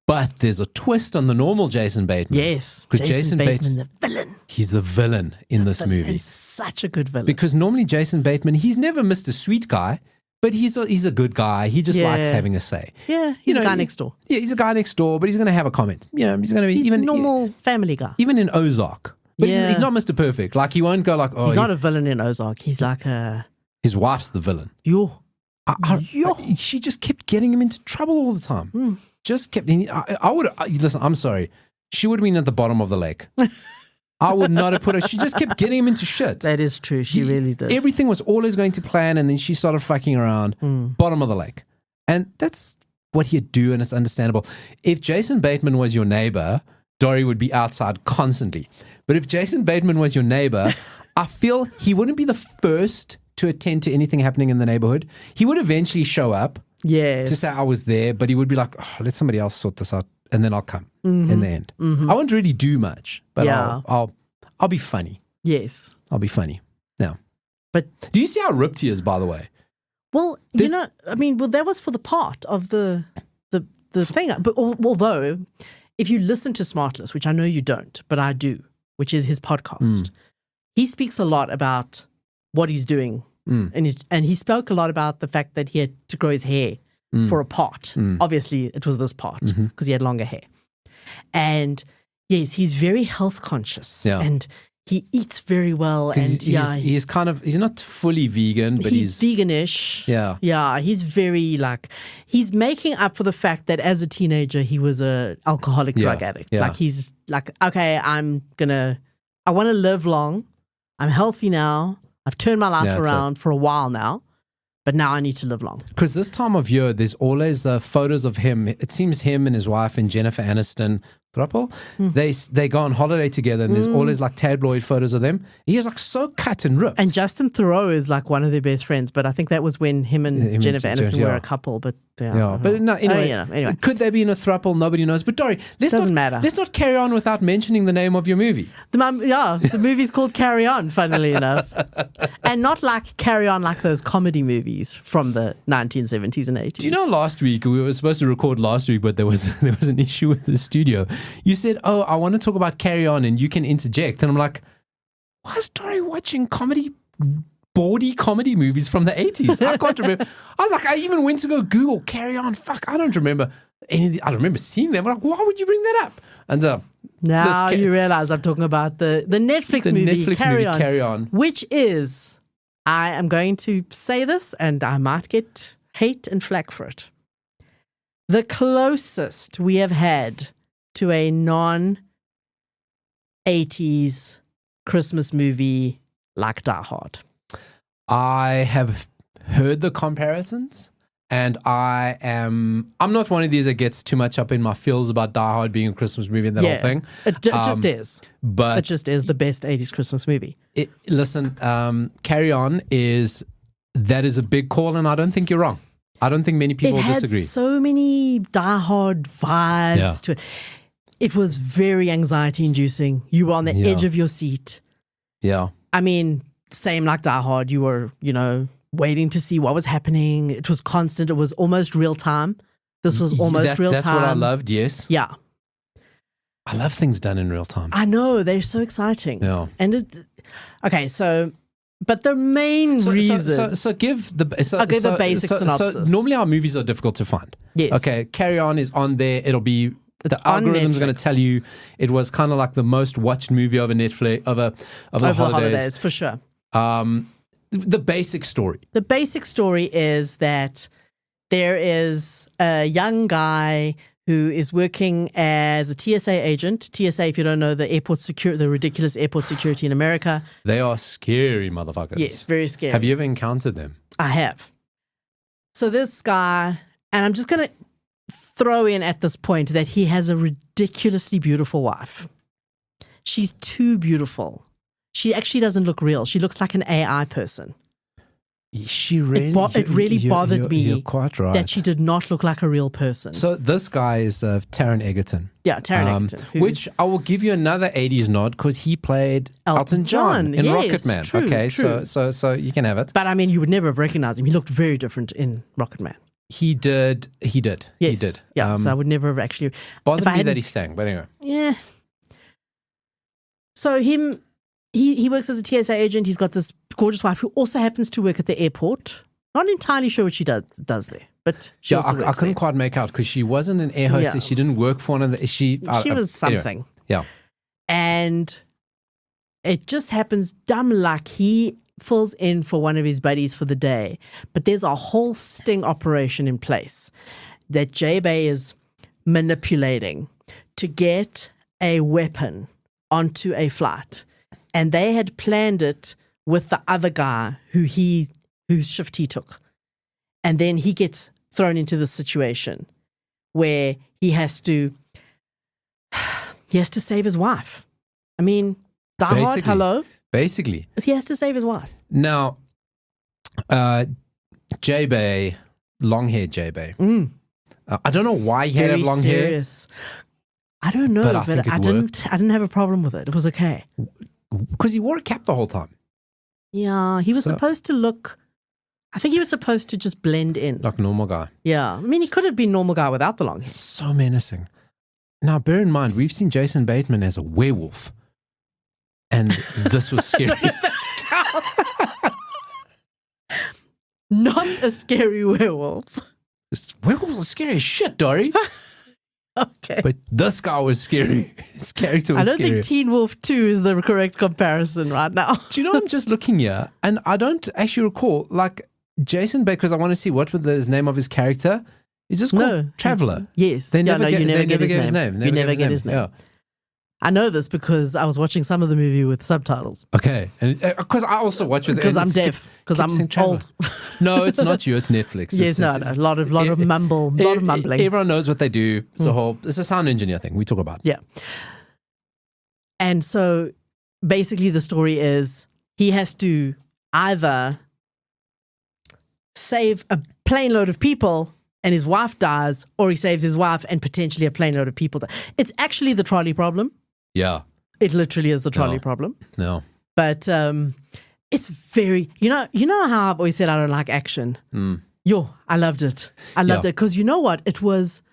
But there's a twist on the normal Jason Bateman.
Yes. Because Jason Bateman, the villain.
He's the villain in this movie.
He's such a good villain.
Because normally Jason Bateman, he's never Mr. Sweet Guy, but he's a good guy. He just likes having a say.
Yeah, he's a guy next door.
Yeah, he's a guy next door, but he's going to have a comment. He's going to be
he's a normal family guy.
Even in Ozark. But he's not Mr. Perfect. Like, he won't go like, oh.
He's not a villain in Ozark. He's like a...
His wife's the villain. She just kept getting him into trouble all the time. Just kept. Listen, I'm sorry. She would have been at the bottom of the lake. I would not have put her. She just kept getting him into shit.
That is true. She really did.
Everything was always going to plan, and then she started fucking around. Bottom of the lake. And that's what he'd do, and it's understandable. If Jason Bateman was your neighbor, Dori would be outside constantly. But if Jason Bateman was your neighbor, I feel he wouldn't be the first to attend to anything happening in the neighborhood. He would eventually show up.
Yes.
To say I was there, but he would be like, let somebody else sort this out, and then I'll come in the end. I won't really do much, but I'll be funny.
Yes.
I'll be funny. Now,
but
do you see how ripped he is, by the way?
Well, that was for the part of the thing. But although, if you listen to Smartless, which I know you don't, but I do, which is his podcast, he speaks a lot about what he's doing. And he spoke a lot about the fact that he had to grow his hair for a part. Obviously, it was this part because he had longer hair. And yes, he's very health conscious and he eats very well. And
he's not fully vegan, but he's
veganish.
Yeah.
Yeah. He's very he's making up for the fact that as a teenager, he was a alcoholic drug addict. Yeah. Like he's like, okay, I want to live long. I'm healthy now. I've turned my life around for a while now, but now I need to live long.
Because this time of year, there's always photos of him. It seems him and his wife and Jennifer Aniston, they go on holiday together, and there's always like tabloid photos of them. He is like so cut and ripped.
And Justin Theroux is like one of their best friends, but I think that was when him and Jennifer Aniston were a couple. But
anyway, could they be in a throuple? Nobody knows. But Dori, doesn't matter. Let's not carry on without mentioning the name of your movie.
The movie's called Carry On, funnily enough, and not like Carry On like those comedy movies from the 1970s and 80s.
Do you know last week we were supposed to record last week, but there was an issue with the studio. You said, "Oh, I want to talk about Carry On," and you can interject, and I'm like, "Why is Dori watching bawdy comedy movies from the 80s? I can't remember." I was like, I even went to go Google Carry On. Fuck, I don't remember anything. I don't remember seeing them. I'm like, why would you bring that up? And
now you realize I'm talking about the Netflix movie
Carry On,
which is, I am going to say this, and I might get hate and flack for it, the closest we have had to a non-80s Christmas movie like Die Hard.
I have heard the comparisons, and I'm not one of these that gets too much up in my feels about Die Hard being a Christmas movie and that whole thing.
It just is.
But
it just is the best 80s Christmas movie.
Carry On is a big call, and I don't think you're wrong. I don't think many people disagree.
It had so many Die Hard vibes to it. It was very anxiety-inducing. You were on the edge of your seat.
Yeah.
I mean, same like Die Hard. You were, waiting to see what was happening. It was constant. It was almost real time. This was almost real time.
That's what I loved, yes.
Yeah.
I love things done in real time.
I know. They're so exciting.
Yeah.
And so But the main reason...
So give the...
I'll give a basic synopsis.
So normally our movies are difficult to find.
Yes.
Okay, Carry On is on there. It'll be... The algorithm's going to tell you it was kind of like the most watched movie over Netflix, over the holidays.
For sure.
The basic story.
The basic story is that there is a young guy who is working as a TSA agent. TSA, if you don't know, the ridiculous airport security in America.
They are scary motherfuckers.
Yes, very scary.
Have you ever encountered them?
I have. So this guy, and I'm just going to throw in at this point that he has a ridiculously beautiful wife. She's too beautiful. She actually doesn't look real. She looks like an AI person.
She really,
it really bothered me.
You're quite right.
That she did not look like a real person.
So this guy is Taron Egerton.
Yeah, Taron Egerton.
Which I will give you another 80s nod because he played Elton John in Rocketman.
True,
okay,
true.
So you can have it.
But I mean, you would never have recognized him. He looked very different in Rocketman.
He did.
Yes.
He did.
Yeah, so I would never have actually...
Bothered me that he sang, but anyway.
Yeah. So he works as a TSA agent. He's got this gorgeous wife who also happens to work at the airport. Not entirely sure what she does there, but she also works
I couldn't quite make out because she wasn't an air hostess. Yeah. She didn't work for one of the... She
was something.
Anyway, yeah.
And it just happens, dumb luck, he fills in for one of his buddies for the day, but there's a whole sting operation in place that Jae Bae is manipulating to get a weapon onto a flight. And they had planned it with the other guy whose shift he took. And then he gets thrown into this situation where he has to save his wife. I mean, Die Hard, hello?
Basically.
He has to save his wife.
Now, Jae Bae, long-haired Jae Bae. I don't know why he had to have long hair.
I don't know, but I didn't have a problem with it. It was okay.
Because he wore a cap the whole time.
Yeah, he was supposed to look... I think he was supposed to just blend in.
Like a normal guy.
Yeah. I mean, he could have been a normal guy without the long hair.
So menacing. Now, bear in mind, we've seen Jason Bateman as a werewolf. And this was scary.
Not a scary werewolf.
Werewolves are scary as shit, Dori.
Okay.
But this guy was scary. His character was scary.
I don't think Teen Wolf 2 is the correct comparison right now.
Do you know, I'm just looking here, and I don't actually recall, like, Jason Bae, because I want to see what was the name of his character. He's just called Traveller.
Yes.
They never get his name.
You never get his name.
Yeah.
I know this because I was watching some of the movie with subtitles.
Okay. And because I also watch with...
Because I'm deaf. Because I'm old.
No, it's not you. It's Netflix.
Yes, no. A lot of mumbling.
Everyone knows what they do. It's a sound engineer thing we talk about.
Yeah. And so basically the story is he has to either save a plane load of people and his wife dies, or he saves his wife and potentially a plane load of people die. It's actually the trolley problem.
Yeah.
It literally is the trolley problem.
No.
But it's very, you know how I've always said I don't like action? I loved it. I loved it because you know what? It was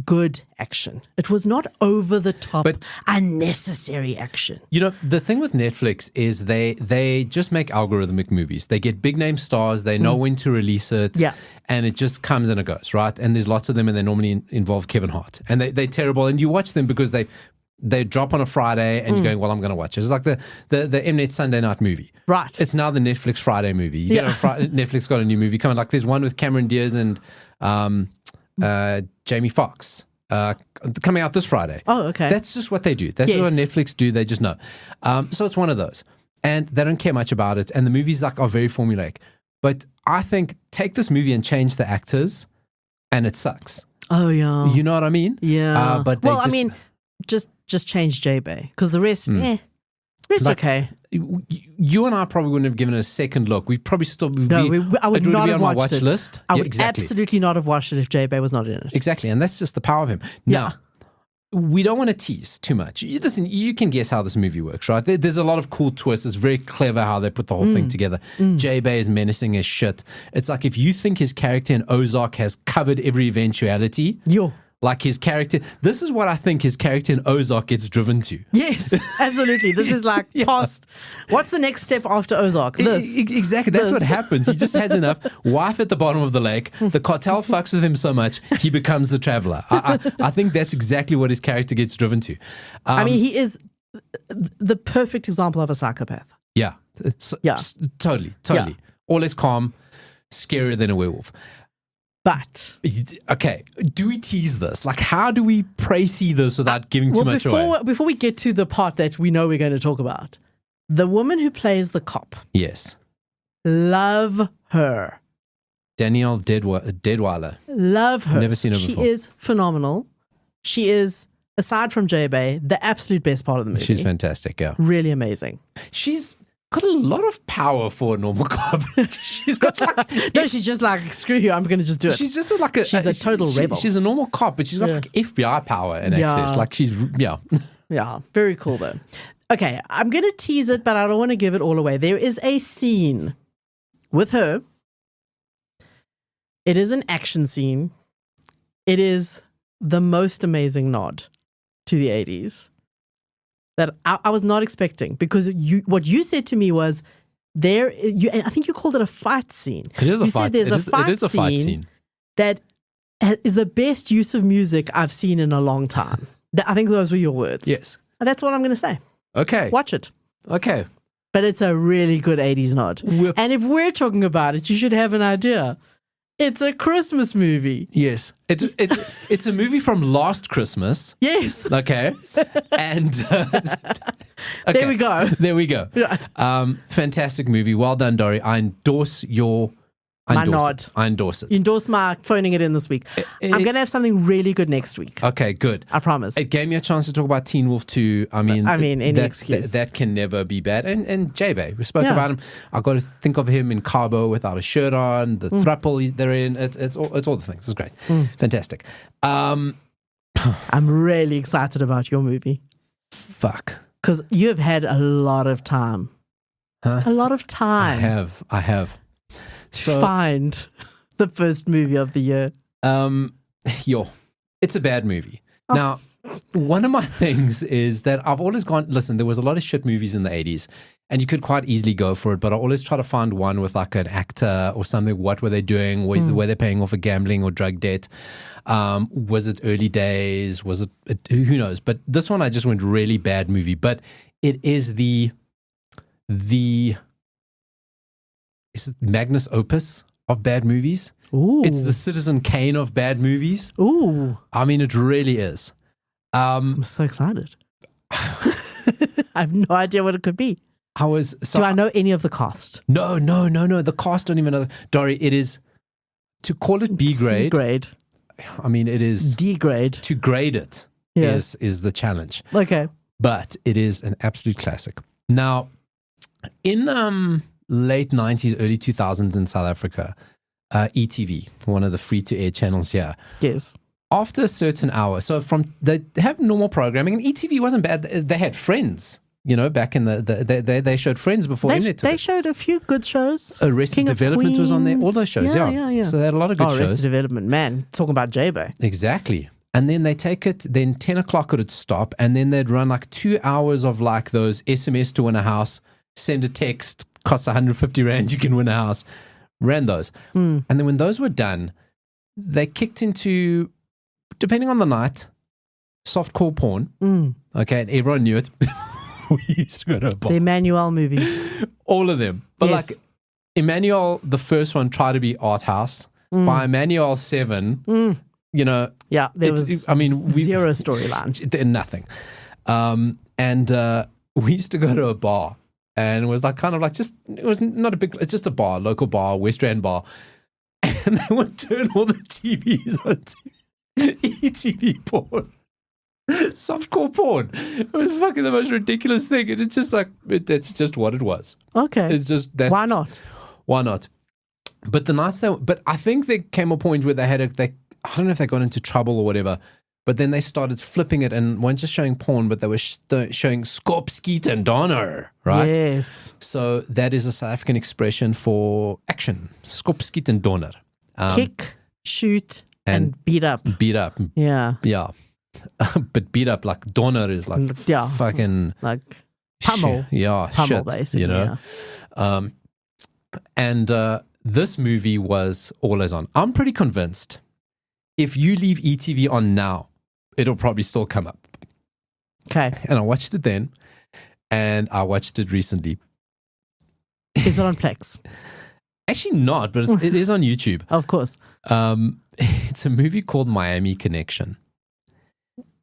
good action. It was not over the top, unnecessary action.
You know, the thing with Netflix is they just make algorithmic movies. They get big name stars. They know when to release it.
Yeah.
And it just comes and it goes, right? And there's lots of them and they normally involve Kevin Hart. And they're terrible. And you watch them because they drop on a Friday and you're going, well, I'm going to watch it. It's like the Mnet Sunday night movie.
Right.
It's now the Netflix Friday movie. You get Netflix got a new movie coming. Like there's one with Cameron Diaz and Jamie Foxx coming out this Friday.
Oh, okay.
That's just what they do. That's what Netflix do. They just know. So it's one of those. And they don't care much about it. And the movies are very formulaic. But I think take this movie and change the actors and it sucks.
Oh, yeah.
You know what I mean?
Yeah.
But
just change Jae Bae because the rest, okay.
You and I probably wouldn't have given it a second look. We'd probably still be.
No, I would not have watched it.
List.
I would absolutely not have watched it if Jae Bae was not in it.
Exactly, and that's just the power of him. Now, we don't want to tease too much. Listen, you can guess how this movie works, right? There's a lot of cool twists. It's very clever how they put the whole thing together. Jae Bae is menacing as shit. It's like if you think his character in Ozark has covered every eventuality, Like his character, this is what I think his character in Ozark gets driven to.
Yes, absolutely. This is like past. What's the next step after Ozark? This.
Exactly. That's what happens. He just has enough. Wife at the bottom of the lake. The cartel fucks with him so much, he becomes the traveler. I think that's exactly what his character gets driven to.
I mean, he is the perfect example of a psychopath.
Yeah. Totally.
Yeah.
Always calm, scarier than a werewolf.
But
okay, do we tease this? Like, how do we see this without giving too much away?
Before we get to the part that we know we're going to talk about, the woman who plays the cop.
Yes.
Love her.
Danielle Deadweiler.
Love her.
Never seen her before.
She is phenomenal. She is, aside from Jae Bae, the absolute best part of the movie.
She's fantastic, yeah.
Really amazing.
She's got a lot of power for a normal cop. She's got like...
No, she's just like, screw you, I'm going to just do it.
She's just like
she's a total rebel.
She's a normal cop, but she's got like FBI power and access. Like she's,
Yeah, very cool though. Okay, I'm going to tease it, but I don't want to give it all away. There is a scene with her. It is an action scene. It is the most amazing nod to the 80s that I was not expecting, because what you said to me was I think you called it a fight scene.
It is a fight.
Said there's a fight scene that is the best use of music I've seen in a long time. I think those were your words.
Yes.
And that's what I'm going to say.
Okay.
Watch it.
Okay.
But it's a really good 80s nod. And if we're talking about it, you should have an idea. It's a Christmas movie.
Yes. It's a movie from last Christmas.
Yes.
Okay. And okay.
There we go.
There we go.
Right.
Fantastic movie. Well done, Dori. I endorse
my nod.
I endorse it.
You endorse my phoning it in this week. I'm going to have something really good next week.
Okay, good.
I promise.
It gave me a chance to talk about Teen Wolf 2. I mean,
any excuse.
That can never be bad. And Jae Bae, we spoke about him. I got to think of him in Cabo without a shirt on, the throuple they're in. It's all the things. It's great. Fantastic. I'm
really excited about your movie.
Fuck.
Because you have had a lot of time.
Huh?
A lot of time.
I have.
So, find the first movie of the year.
It's a bad movie. Now, one of my things is that I've always gone, listen, there was a lot of shit movies in the 80s, and you could quite easily go for it, but I always try to find one with like an actor or something. What were they doing? Were they paying off a gambling or drug debt? Was it early days? Was it who knows? But this one I just went really bad movie, but it is the is it Magnus Opus of bad movies.
Ooh.
It's the Citizen Kane of bad movies.
Ooh.
I mean, it really is.
I'm so excited. I have no idea what it could be. Do I know any of the cast?
No. The cast don't even know. Dori, it is, to call it B grade.
C grade.
I mean, it is
D grade.
To grade it is the challenge.
Okay.
But it is an absolute classic. Now, in late 90s, early 2000s in South Africa, ETV, one of the free-to-air channels here.
Yes.
After a certain hour, so they have normal programming, and ETV wasn't bad. They had Friends, back in they showed Friends before internet.
They showed a few good shows.
Arrested Development was on there. All those shows, yeah. So they had a lot of good shows.
Arrested Development, man, talking about Jae Bae.
Exactly. And then they take it, then 10 o'clock it would stop, and then they'd run like 2 hours of like those SMS to win a house, send a text, costs 150 Rand, you can win a house. Ran those. And then when those were done, they kicked into, depending on the night, softcore porn. Okay, and everyone knew it. We used to go to a bar.
The Emmanuelle movies.
All of them. But
yes.
like, Emmanuelle, the first one, tried to be art house. By Emmanuelle 7,
Yeah, there was zero storyline.
Nothing. And we used to go to a bar. And it was like kind of like it was not a big, it's just a bar, local bar, West Rand bar. And they would turn all the TVs on ETV porn. Softcore porn. It was fucking the most ridiculous thing. And it's just like, that's just what it was.
Okay.
It's just,
why not?
Why not? But the nights but I think there came a point where they had I don't know if they got into trouble or whatever. But then they started flipping it and weren't just showing porn, but they were showing skop, skiet, and donner, right?
Yes.
So that is a South African expression for action. Skop, skiet, and donner.
Kick, shoot, And beat up.
Beat up.
Yeah.
Yeah. But beat up like Donner is like fucking
like pummel.
Pummel, shit,
basically.
You know?
Yeah.
And this movie was always on. I'm pretty convinced if you leave ETV on now, it'll probably still come up.
Okay.
And I watched it then, and I watched it recently.
Is it on Plex?
Actually not, but it is on YouTube.
Of course.
It's a movie called Miami Connection.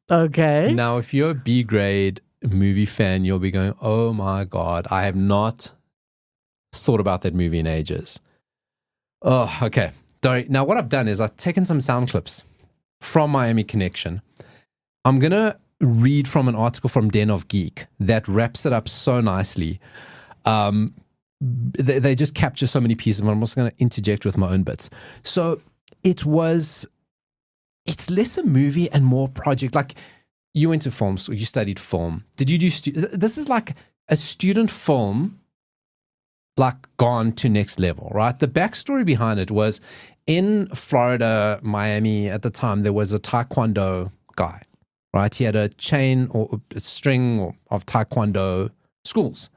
Okay.
Now, if you're a B-grade movie fan, you'll be going, oh my God, I have not thought about that movie in ages. Oh, okay. Dori, now what I've done is I've taken some sound clips from Miami Connection. I'm going to read from an article from Den of Geek that wraps it up so nicely. They just capture so many pieces, but I'm also going to interject with my own bits. So it's less a movie and more project. Like you went to film school, you studied film. Did you do, this is like a student film, like gone to next level, right? The backstory behind it was in Florida, Miami at the time, there was a Taekwondo guy, right? He had a chain or a string of Taekwondo schools.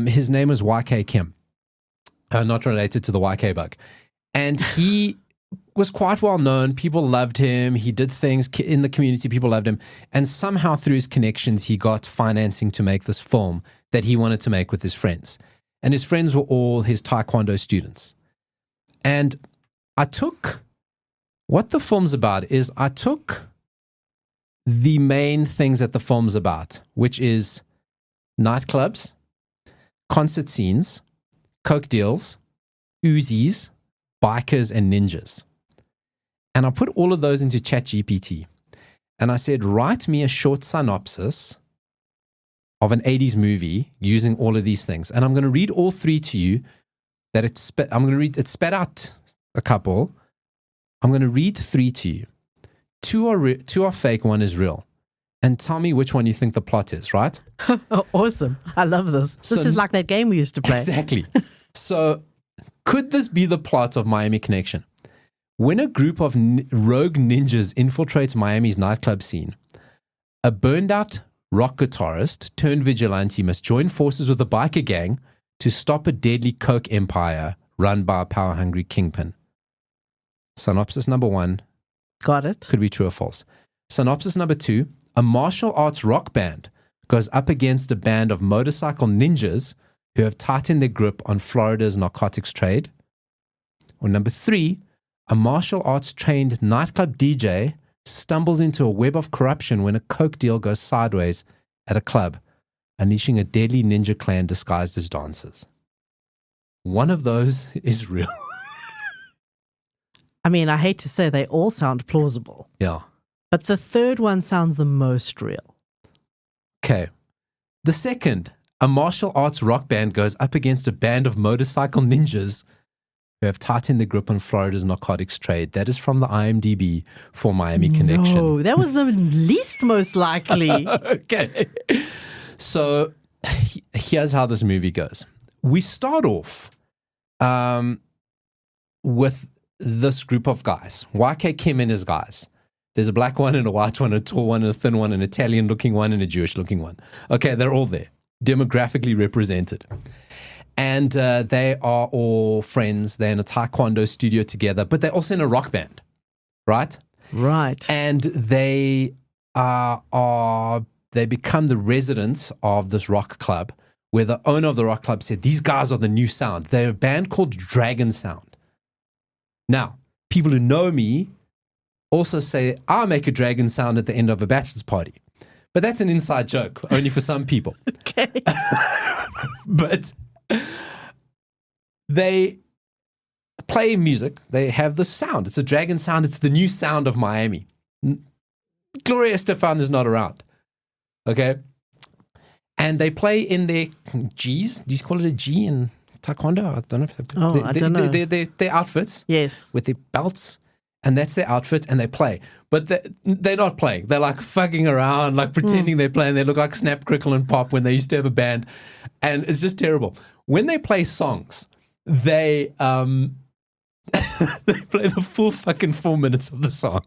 His name was YK Kim, not related to the YK bug. And he was quite well known. People loved him. He did things in the community. People loved him. And somehow through his connections, he got financing to make this film that he wanted to make with his friends. And his friends were all his Taekwondo students. And what the film's about is I took the main things that the film's about, which is nightclubs, concert scenes, coke deals, Uzis, bikers, and ninjas. And I put all of those into ChatGPT. And I said, write me a short synopsis of an 80s movie using all of these things. And I'm going to read all three to you. It spat out a couple. I'm going to read three to you. Two are fake, one is real. And tell me which one you think the plot is, right?
Oh, awesome. I love this. This is like that game we used to play.
Exactly. So could this be the plot of Miami Connection? When a group of rogue ninjas infiltrates Miami's nightclub scene, a burned-out rock guitarist turned vigilante must join forces with a biker gang to stop a deadly coke empire run by a power-hungry kingpin. Synopsis number 1.
Got it.
Could be true or false. Synopsis number 2. A martial arts rock band goes up against a band of motorcycle ninjas who have tightened their grip on Florida's narcotics trade. Or number 3, a martial arts trained nightclub DJ stumbles into a web of corruption when a coke deal goes sideways at a club, unleashing a deadly ninja clan disguised as dancers. One of those is real.
I mean, I hate to say they all sound plausible.
Yeah.
But the third one sounds the most real.
Okay. The second, a martial arts rock band goes up against a band of motorcycle ninjas who have tightened the grip on Florida's narcotics trade. That is from the IMDb for Miami Connection.
No, that was the least most likely.
Okay. So here's how this movie goes. We start off with this group of guys. YK Kim and his guys. There's a black one and a white one, a tall one and a thin one, an Italian-looking one and a Jewish-looking one. Okay, they're all there, demographically represented. And they are all friends. They're in a Taekwondo studio together, but they're also in a rock band, right?
Right.
And they they become the residents of this rock club, where the owner of the rock club said, these guys are the new sound. They're a band called Dragon Sound. Now, people who know me also say, I make a dragon sound at the end of a bachelor's party. But that's an inside joke, only for some people.
Okay.
But they play music. They have the sound. It's a dragon sound. It's the new sound of Miami. Gloria Estefan is not around. Okay? And they play in their G's. Do you call it a G in Taekwondo? I don't know.
I don't know.
Their outfits.
Yes.
With their belts. And that's their outfit, and they play. But they're not playing. They're like fucking around, like pretending they're playing. They look like Snap, Crickle, and Pop when they used to have a band. And it's just terrible. When they play songs, they They play the full fucking 4 minutes of the song.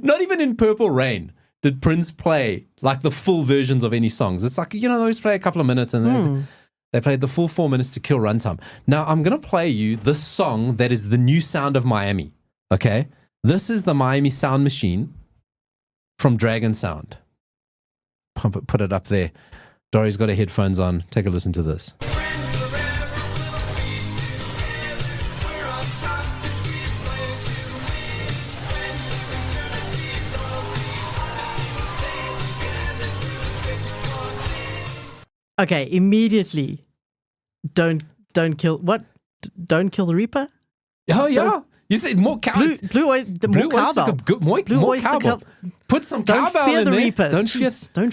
Not even in Purple Rain did Prince play like the full versions of any songs. It's like, they always play a couple of minutes and then they played the full 4 minutes to kill runtime. Now, I'm going to play you the song that is the new sound of Miami. Okay? This is the Miami sound machine from Dragon Sound. Put it up there. Dori's got her headphones on. Take a listen to this.
Okay, immediately. Don't kill what? Don't kill the Reaper?
Oh yeah. You think more cowbell?
More cowbell.
More cowbell. Put some cowbell in there.
Don't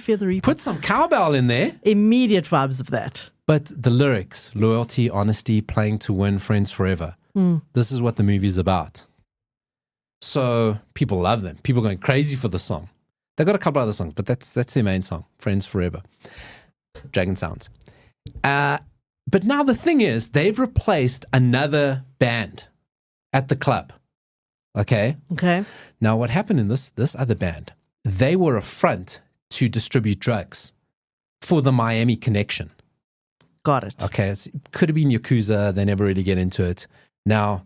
fear the Reaper.
Put some cowbell in there.
Immediate vibes of that.
But the lyrics, loyalty, honesty, playing to win, friends forever. This is what the movie's about. So people love them. People are going crazy for the song. They've got a couple other songs, but that's their main song, Friends Forever. Dragon Sounds. But now the thing is, they've replaced another band at the club. Okay?
Okay.
Now what happened in this other band, they were a front to distribute drugs for the Miami connection.
Got it.
Okay, it could have been Yakuza. They never really get into it. Now,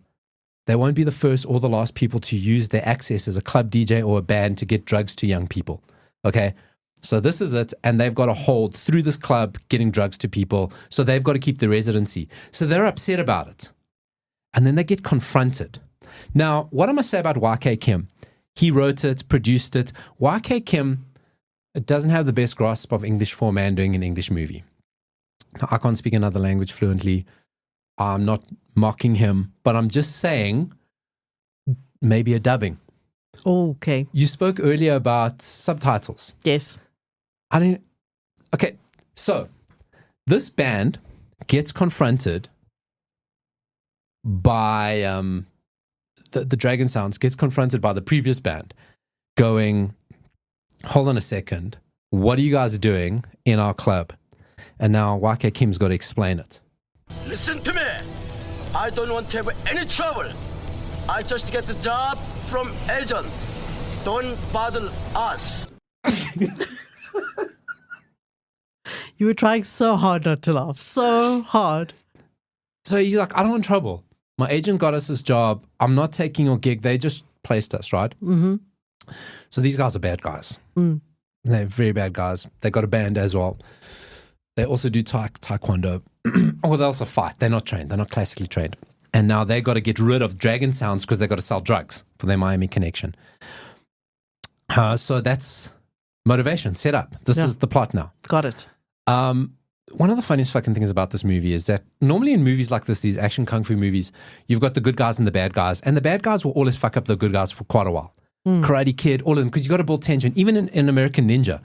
they won't be the first or the last people to use their access as a club DJ or a band to get drugs to young people. Okay? So this is it, and they've got to hold through this club getting drugs to people, so they've got to keep the residency. So they're upset about it. And then they get confronted. Now, what am I say about YK Kim? He wrote it, produced it. YK Kim doesn't have the best grasp of English for a man doing an English movie. Now, I can't speak another language fluently. I'm not mocking him, but I'm just saying maybe a dubbing.
Oh, okay.
You spoke earlier about subtitles.
Yes.
Okay, so this band gets confronted by the Dragon Sounds gets confronted by the previous band going, hold on a second, what are you guys doing in our club? And now YK Kim's got to explain it.
Listen to me. I don't want to have any trouble. I just get the job from agent. Don't bother us.
You were trying so hard not to laugh. So hard.
So he's like, I don't want trouble. My agent got us this job. I'm not taking your gig. They just placed us, right? Mm-hmm. So these guys are bad guys. They're very bad guys. They got a band as well. They also do taekwondo. Or they also fight. They're not trained. They're not classically trained. And now they got to get rid of Dragon Sounds because they got to sell drugs for their Miami connection. So that's motivation, set up. This is the plot now.
Got it.
One of the funniest fucking things about this movie is that normally in movies like this, these action kung fu movies, you've got the good guys and the bad guys. And the bad guys will always fuck up the good guys for quite a while. Karate Kid, all of them, because you got to build tension. Even in American Ninja,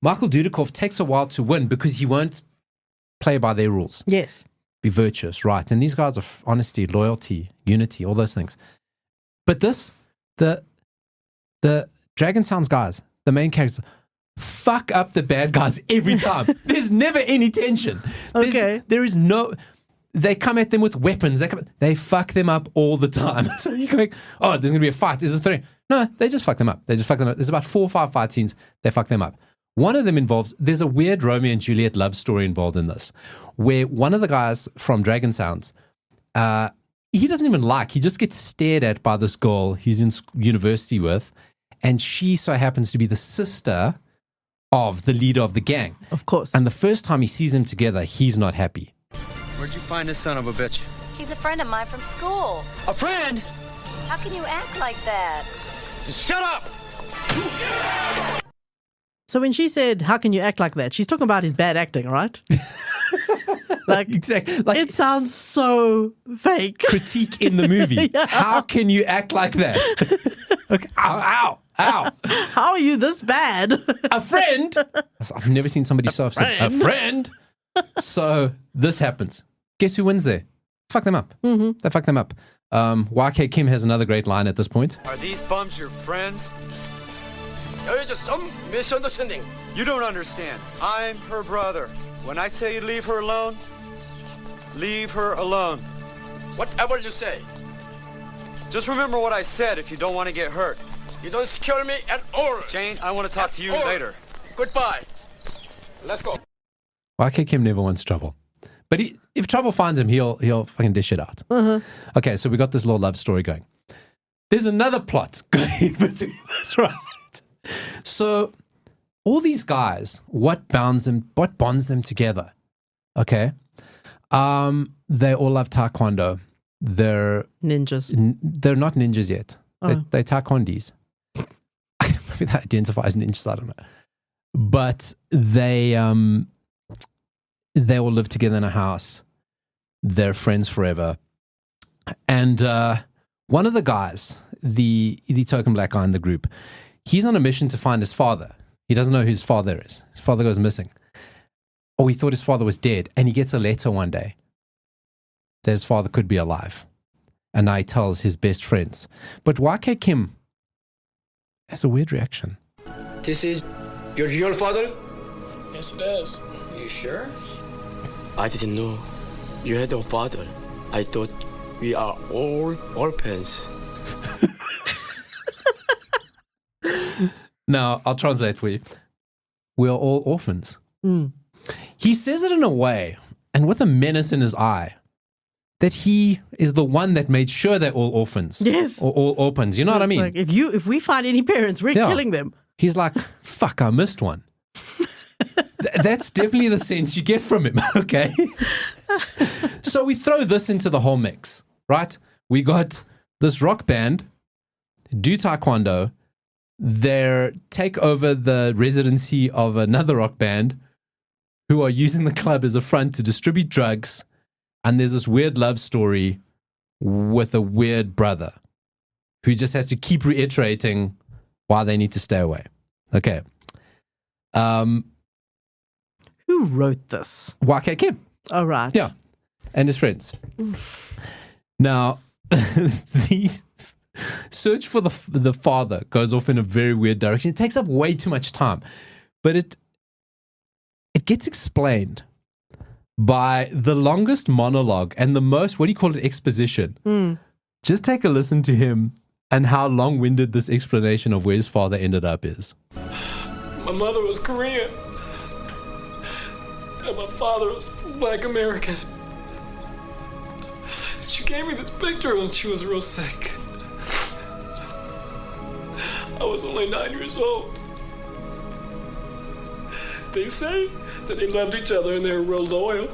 Michael Dudikoff takes a while to win because he won't play by their rules.
Yes.
Be virtuous, right? And these guys are honesty, loyalty, unity, all those things. But this, the Dragon Sounds guys, the main characters, fuck up the bad guys every time. There's never any tension. There is no... They come at them with weapons. They fuck them up all the time. So you're going, oh, there's going to be a fight. Is it 3? No, they just fuck them up. There's about 4 or 5 fight scenes. They fuck them up. One of them involves, there's a weird Romeo and Juliet love story involved in this, where one of the guys from Dragon Sounds, he doesn't even he just gets stared at by this girl he's in university with, and she so happens to be the sister of the leader of the gang.
Of course.
And the first time he sees them together, he's not happy.
Where'd you find this son of a bitch?
He's a friend of mine from school.
A friend?
How can you act like that?
Shut up!
So when she said, how can you act like that? She's talking about his bad acting, right?
Exactly.
It sounds so fake.
Critique in the movie. Yeah. How can you act like that? Okay. Ow.
How are you this bad?
A friend? I've never seen somebody so upset. A friend? So this happens. Guess who wins there? Fuck them up. Mm-hmm. They fuck them up. YK Kim has another great line at this point.
Are these bums your friends?
There is just some misunderstanding.
You don't understand. I'm her brother. When I tell you to leave her alone, leave her alone.
Whatever you say.
Just remember what I said if you don't want to get hurt.
You don't scare me at all.
Jane, I want to talk to you later.
Goodbye. Let's go.
YK Kim never wants trouble. But if trouble finds him, he'll fucking dish it out. Okay, so we got this little love story going. There's another plot going between this, right? So all these guys, what bonds them together? Okay. They all love Taekwondo. They're
ninjas.
They're not ninjas yet. They're Taekwondis. Maybe that identifies ninjas, I don't know. But they all live together in a house. They're friends forever. And one of the guys, the token black guy in the group, he's on a mission to find his father. He doesn't know who his father is. His father goes missing. Or he thought his father was dead. And he gets a letter one day that his father could be alive. And now he tells his best friends. But YK Kim has a weird reaction.
This is your real father?
Yes, it is.
You sure? I didn't know you had a father. I thought we are all orphans.
Now, I'll translate for you. We are all orphans. He says it in a way, and with a menace in his eye, that he is the one that made sure they're all orphans.
Yes.
Or all orphans. You know what I mean?
Like if we find any parents, we're killing them.
He's like, fuck, I missed one. That's definitely the sense you get from him, okay? So we throw this into the whole mix, right? We got this rock band, do Taekwondo, they take over the residency of another rock band who are using the club as a front to distribute drugs, and there's this weird love story with a weird brother who just has to keep reiterating why they need to stay away. Okay.
Who wrote this?
YK Kim.
Oh, right.
Yeah. And his friends. Now, the search for the father goes off in a very weird direction. It takes up way too much time. But it gets explained by the longest monologue and the most, what do you call it, exposition. Just take a listen to him and how long-winded this explanation of where his father ended up is.
My mother was Korean, and my father was Black American. She gave me this picture when she was real sick. I was only 9 years old. They say that they loved each other and they were real loyal.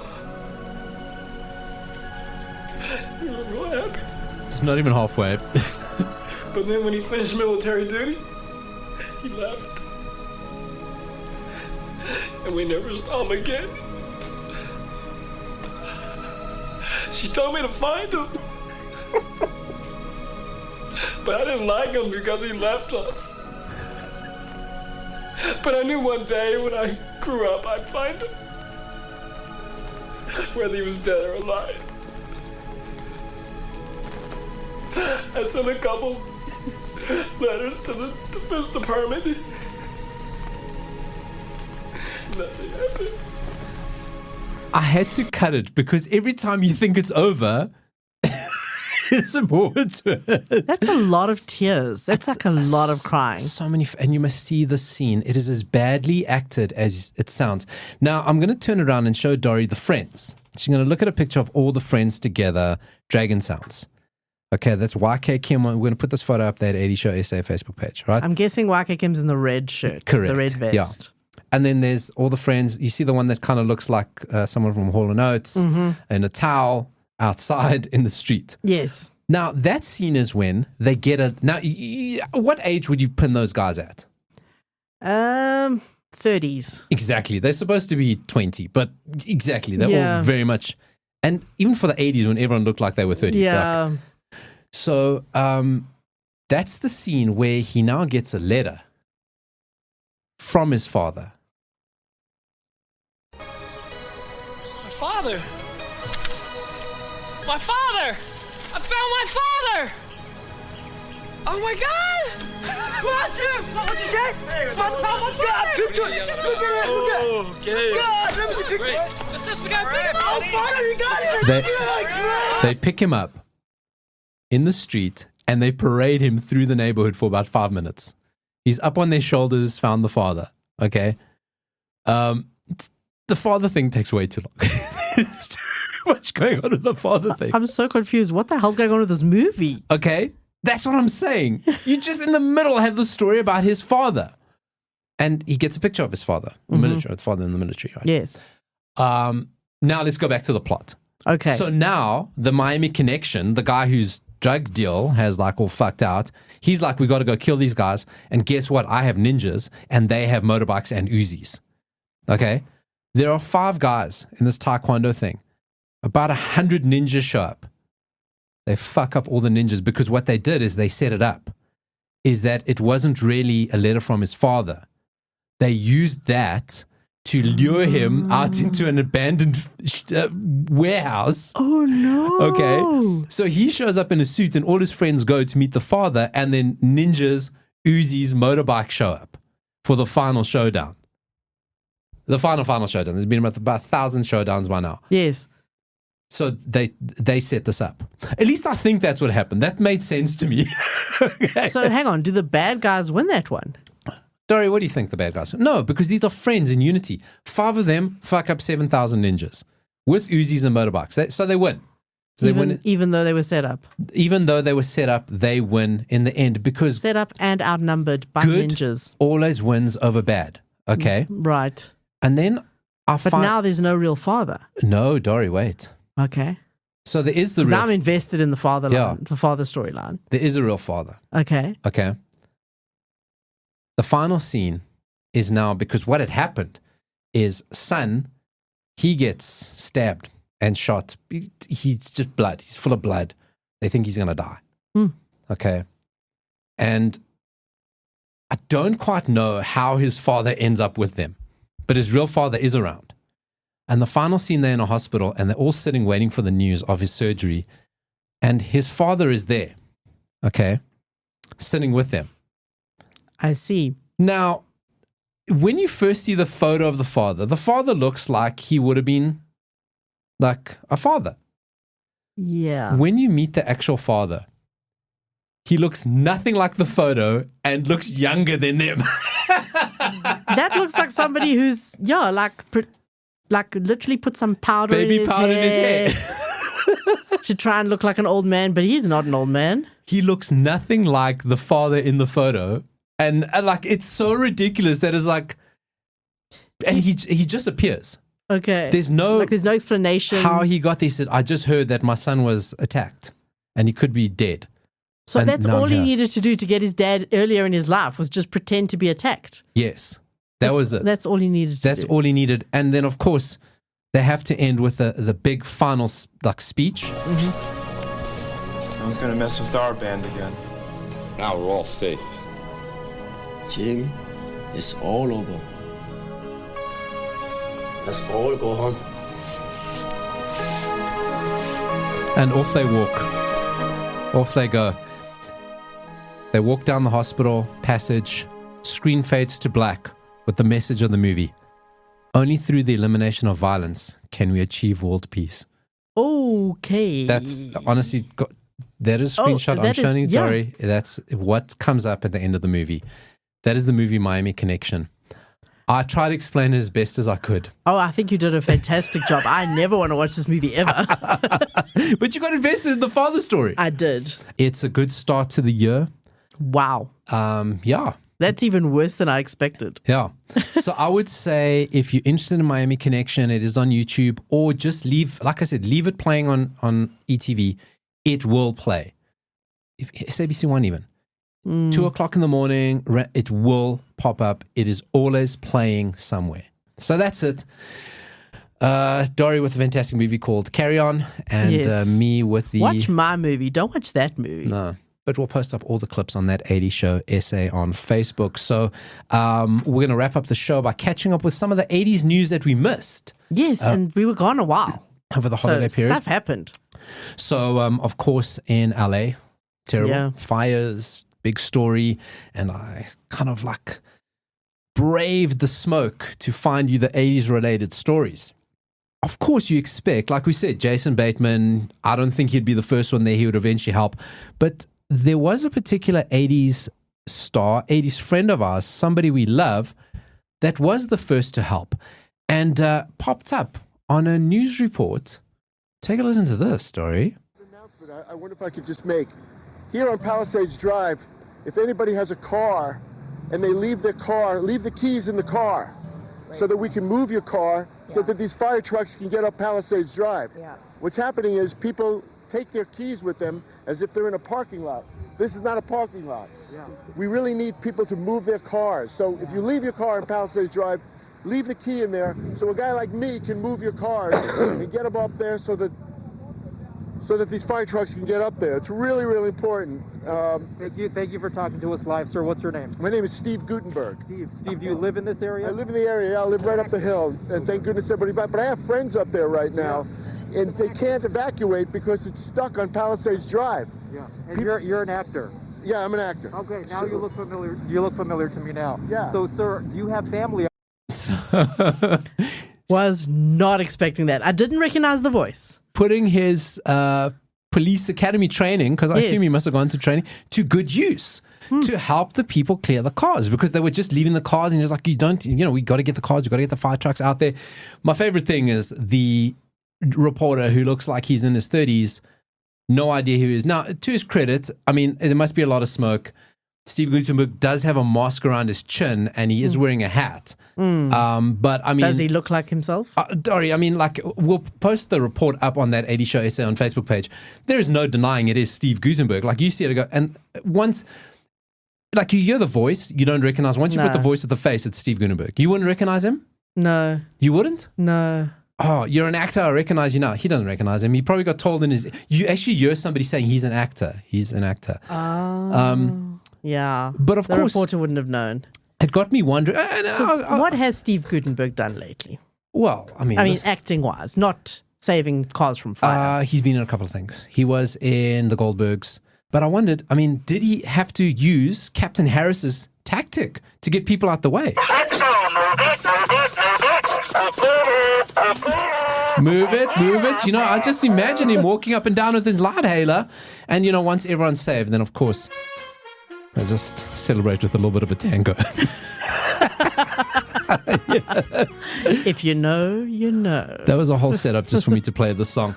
We were real happy.
It's not even halfway.
But then when he finished military duty, he left. And we never saw him again. She told me to find him. But I didn't like him because he left us. But I knew one day when I grew up, I'd find him. Whether he was dead or alive. I sent a couple letters to the Defense Department. Nothing happened.
I had to cut it because every time you think it's over, there's more to it.
That's a lot of tears. That's like a lot of crying.
So many, and you must see the scene. It is as badly acted as it sounds. Now, I'm going to turn around and show Dori the friends. She's going to look at a picture of all the friends together, Dragon Sounds. Okay, that's YK Kim. We're going to put this photo up there at 80 Show SA Facebook page, right?
I'm guessing YK Kim's in the red shirt.
Correct.
The red vest.
Yeah. And then there's all the friends. You see the one that kind of looks like someone from Hall & Oates in a towel outside in the street.
Yes.
Now, that scene is when they get a... Now, what age would you pin those guys at?
30s.
Exactly. They're supposed to be 20, but exactly. They're all very much... And even for the 80s when everyone looked like they were 30.
Yeah.
So, that's the scene where he now gets a letter from his father.
My father! My father! I found my father! Oh my God!
What'd you say?
Father found my father!
Picture! Just look at it! Look at it!
Okay.
God, let me see the picture!
This is the guy picking
Oh,
up!
father, you got it!
They pick him up in the street and they parade him through the neighborhood for about 5 minutes. He's up on their shoulders, found the father. Okay. The father thing takes way too long. There's too much going on with the father thing.
I'm so confused. What the hell's going on with this movie?
Okay. That's what I'm saying. You just in the middle have the story about his father. And he gets a picture of his father, his father in the military, right?
Yes.
Now let's go back to the plot.
Okay.
So now the Miami connection, the guy whose drug deal has like all fucked out, he's like, we got to go kill these guys. And guess what? I have ninjas and they have motorbikes and Uzis. Okay. There are 5 guys in this taekwondo thing. About 100 ninjas show up. They fuck up all the ninjas because what they did is they set it up. Is that it wasn't really a letter from his father. They used that to lure him out into an abandoned warehouse.
Oh, no.
Okay. So he shows up in a suit and all his friends go to meet the father, and then ninjas, Uzis, motorbike show up for the final showdown. The final showdown. There's been about 1,000 showdowns by now.
Yes.
So they set this up. At least I think that's what happened. That made sense to me. Okay.
So hang on. Do the bad guys win that one?
Dori, what do you think the bad guys? No, because these are friends in unity. 5 of them fuck up 7,000 ninjas with Uzis and motorbikes. So they win. So
even though they were set up.
Even though they were set up, they win in the end because
set up and outnumbered by
good
ninjas.
Always wins over bad. Okay.
Right.
And then
But now there's no real father.
No, Dori, wait.
Okay.
So there is the real.
Now I'm invested in the father line, the father storyline.
There is a real father.
Okay.
Okay. The final scene is now because what had happened is son, he gets stabbed and shot. He's just blood. He's full of blood. They think he's going to die. Okay. And I don't quite know how his father ends up with them, but his real father is around. And the final scene, they're in a hospital and they're all sitting waiting for the news of his surgery. And his father is there. Okay. Sitting with them.
I see.
Now, when you first see the photo of the father looks like he would have been like a father.
Yeah.
When you meet the actual father, he looks nothing like the photo and looks younger than them.
That looks like somebody who's, like literally put some powder
in his hair.
Should try and look like an old man, but he's not an old man.
He looks nothing like the father in the photo. And like, it's so ridiculous that it's like, and he just appears.
Okay.
There's no
explanation.
How he got this. I just heard that my son was attacked and he could be dead.
So
and
that's all he needed to do to get his dad earlier in his life was just pretend to be attacked.
Yes. That was it.
That's all he needed to do.
That's all he needed. And then, of course, they have to end with the big final speech.
Mm-hmm. I was going to mess with our band again.
Now we're all safe.
Jim, it's all over. Let's all go home.
And off they walk. Off they go. They walk down the hospital passage. Screen fades to black with the message of the movie. Only through the elimination of violence can we achieve world peace.
Okay.
That's honestly, that is a screenshot I'm showing you, Dori. That's what comes up at the end of the movie. That is the movie Miami Connection. I tried to explain it as best as I could.
Oh, I think you did a fantastic job. I never want to watch this movie ever.
But you got invested in the father story.
I did.
It's a good start to the year.
Wow.
Yeah.
That's even worse than I expected.
Yeah. So I would say if you're interested in Miami Connection, it is on YouTube, or just leave it playing on ETV. It will play. SABC One even. 2 o'clock in the morning, it will pop up. It is always playing somewhere. So that's it. Dori with a fantastic movie called Carry On, and me with the...
Watch my movie. Don't watch that movie.
No. But we'll post up all the clips on that 80 Show essay on Facebook. So we're going to wrap up the show by catching up with some of the 80s news that we missed.
Yes, and we were gone a while.
Over the holiday period.
Stuff happened.
So, of course, in LA, terrible fires, big story. And I kind of like braved the smoke to find you the 80s related stories. Of course, you expect, like we said, Jason Bateman, I don't think he'd be the first one there. He would eventually help. But there was a particular 80s star, 80s friend of ours, somebody we love, that was the first to help and popped up on a news report. Take a listen to this story.
Announcement I wonder if I could just make. Here on Palisades Drive, if anybody has a car and they leave their car, leave the keys in the car so that we can move your car so that these fire trucks can get up Palisades Drive. Yeah. What's happening is people take their keys with them as if they're in a parking lot. This is not a parking lot. Yeah. We really need people to move their cars. So if you leave your car in Palisades Drive, leave the key in there so a guy like me can move your cars and get them up there so that these fire trucks can get up there. It's really, really important.
Thank you for talking to us live, sir. What's your name?
My name is Steve Guttenberg.
Steve, do you live in this area?
I live in the area. Yeah, I live right up the hill. And thank goodness everybody. But I have friends up there right now, and they can't evacuate because it's stuck on Palisades Drive.
Yeah. And you're an actor.
Yeah, I'm an actor.
Okay. Now you look familiar. You look familiar to me now.
Yeah.
So, sir, do you have family?
Was not expecting that. I didn't recognize the voice.
Putting his police academy training, because I assume he must have gone to training, to good use to help the people clear the cars, because they were just leaving the cars and he's like, we got to get the cars, we got to get the fire trucks out there. My favorite thing is the reporter who looks like he's in his 30s, no idea who he is. Now, to his credit, I mean, there must be a lot of smoke. Steve Guttenberg does have a mask around his chin and he is wearing a hat. But I mean,
does he look like himself?
Dori, I mean, like, we'll post the report up on that 80 Show essay on Facebook page. There is no denying it is Steve Guttenberg. Like, you see it go, and once, like, you hear the voice, you don't recognize. Once you put the voice with the face, it's Steve Guttenberg. You wouldn't recognize him?
No.
You wouldn't?
No.
Oh, you're an actor. I recognize you now. He doesn't recognize him. He probably got told in his. You actually hear somebody saying he's an actor. He's an actor.
Yeah.
But of
the
course,
reporter wouldn't have known.
It got me wondering.
What has Steve Guttenberg done lately?
Well, I mean,
acting wise, not saving cars from fire.
He's been in a couple of things. He was in the Goldbergs. But I wondered, I mean, did he have to use Captain Harris's tactic to get people out the way? Move it. You know, I just imagine him walking up and down with his light hailer. And, you know, once everyone's saved, then, of course, I just celebrate with a little bit of a tango.
If you know, you know.
That was a whole setup just for me to play the song.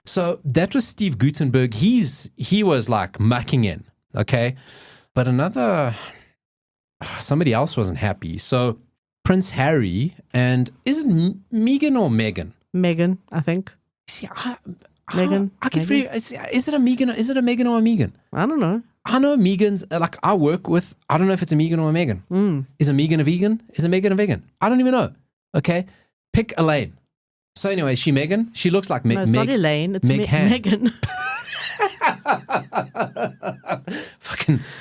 So that was Steve Guttenberg. He was like mucking in, okay? But somebody else wasn't happy. So Prince Harry and, is it Meghan or Meghan?
Meghan, I think.
See,
Meghan.
I can figure. Is it a Meghan? Is it a Meghan or a Meghan?
I don't know.
I know Meghan's, like, I work with, I don't know if it's a Meghan or a Meghan. Is a Meghan a vegan? Is a Meghan a vegan? I don't even know. Okay? Pick a lane. So anyway, she Meghan? She looks like
No, it's not Elaine. It's Meghan.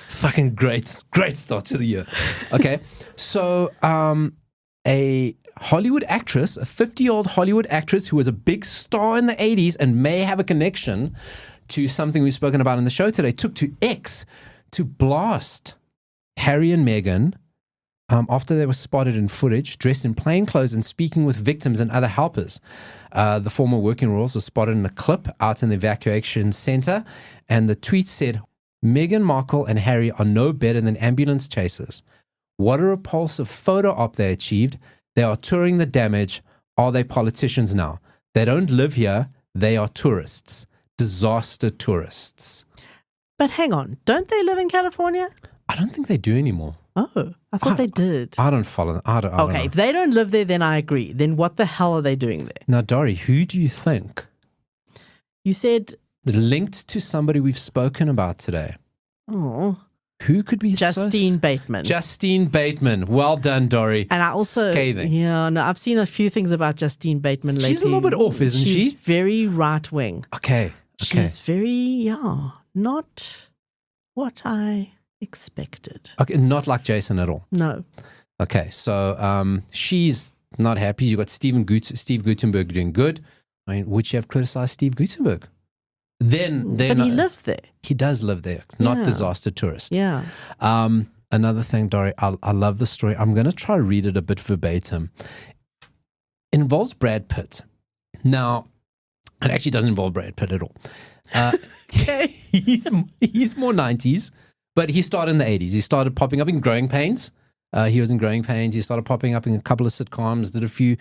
Fucking great start to the year. Okay? So, a Hollywood actress, a 50-year-old Hollywood actress who was a big star in the 80s and may have a connection to something we've spoken about in the show today, took to X to blast Harry and Meghan after they were spotted in footage, dressed in plain clothes and speaking with victims and other helpers. The former working royals were spotted in a clip out in the evacuation center, and the tweet said, Meghan Markle and Harry are no better than ambulance chasers. What a repulsive photo op they achieved. They are touring the damage. Are they politicians now? They don't live here. They are tourists. Disaster tourists.
But hang on, don't they live in California?
I don't think they do anymore.
Oh, I thought they did.
I don't follow them. I don't know.
If they don't live there, then I agree. Then what the hell are they doing there?
Now, Dori, who do you think?
You said...
Linked to somebody we've spoken about today.
Oh.
Who could be
Justine Bateman.
Justine Bateman. Well done, Dori.
And I also...
Scathing.
Yeah, no, I've seen a few things about Justine Bateman lately.
She's a little bit off, isn't she?
She's very right-wing.
Okay.
She's very, not what I expected.
Okay, not like Jason at all.
No.
Okay, so she's not happy. You got Steve Guttenberg doing good. I mean, would you have criticized Steve Guttenberg? Then
but he lives there.
He does live there. Not disaster tourist.
Yeah.
Another thing, Dori, I love the story. I'm going to try to read it a bit verbatim. It involves Brad Pitt. Now, it actually doesn't involve Brad Pitt at all.
Okay.
He's more 90s, but he started in the 80s. He started popping up in Growing Pains. He was in Growing Pains. He started popping up in a couple of sitcoms, did a few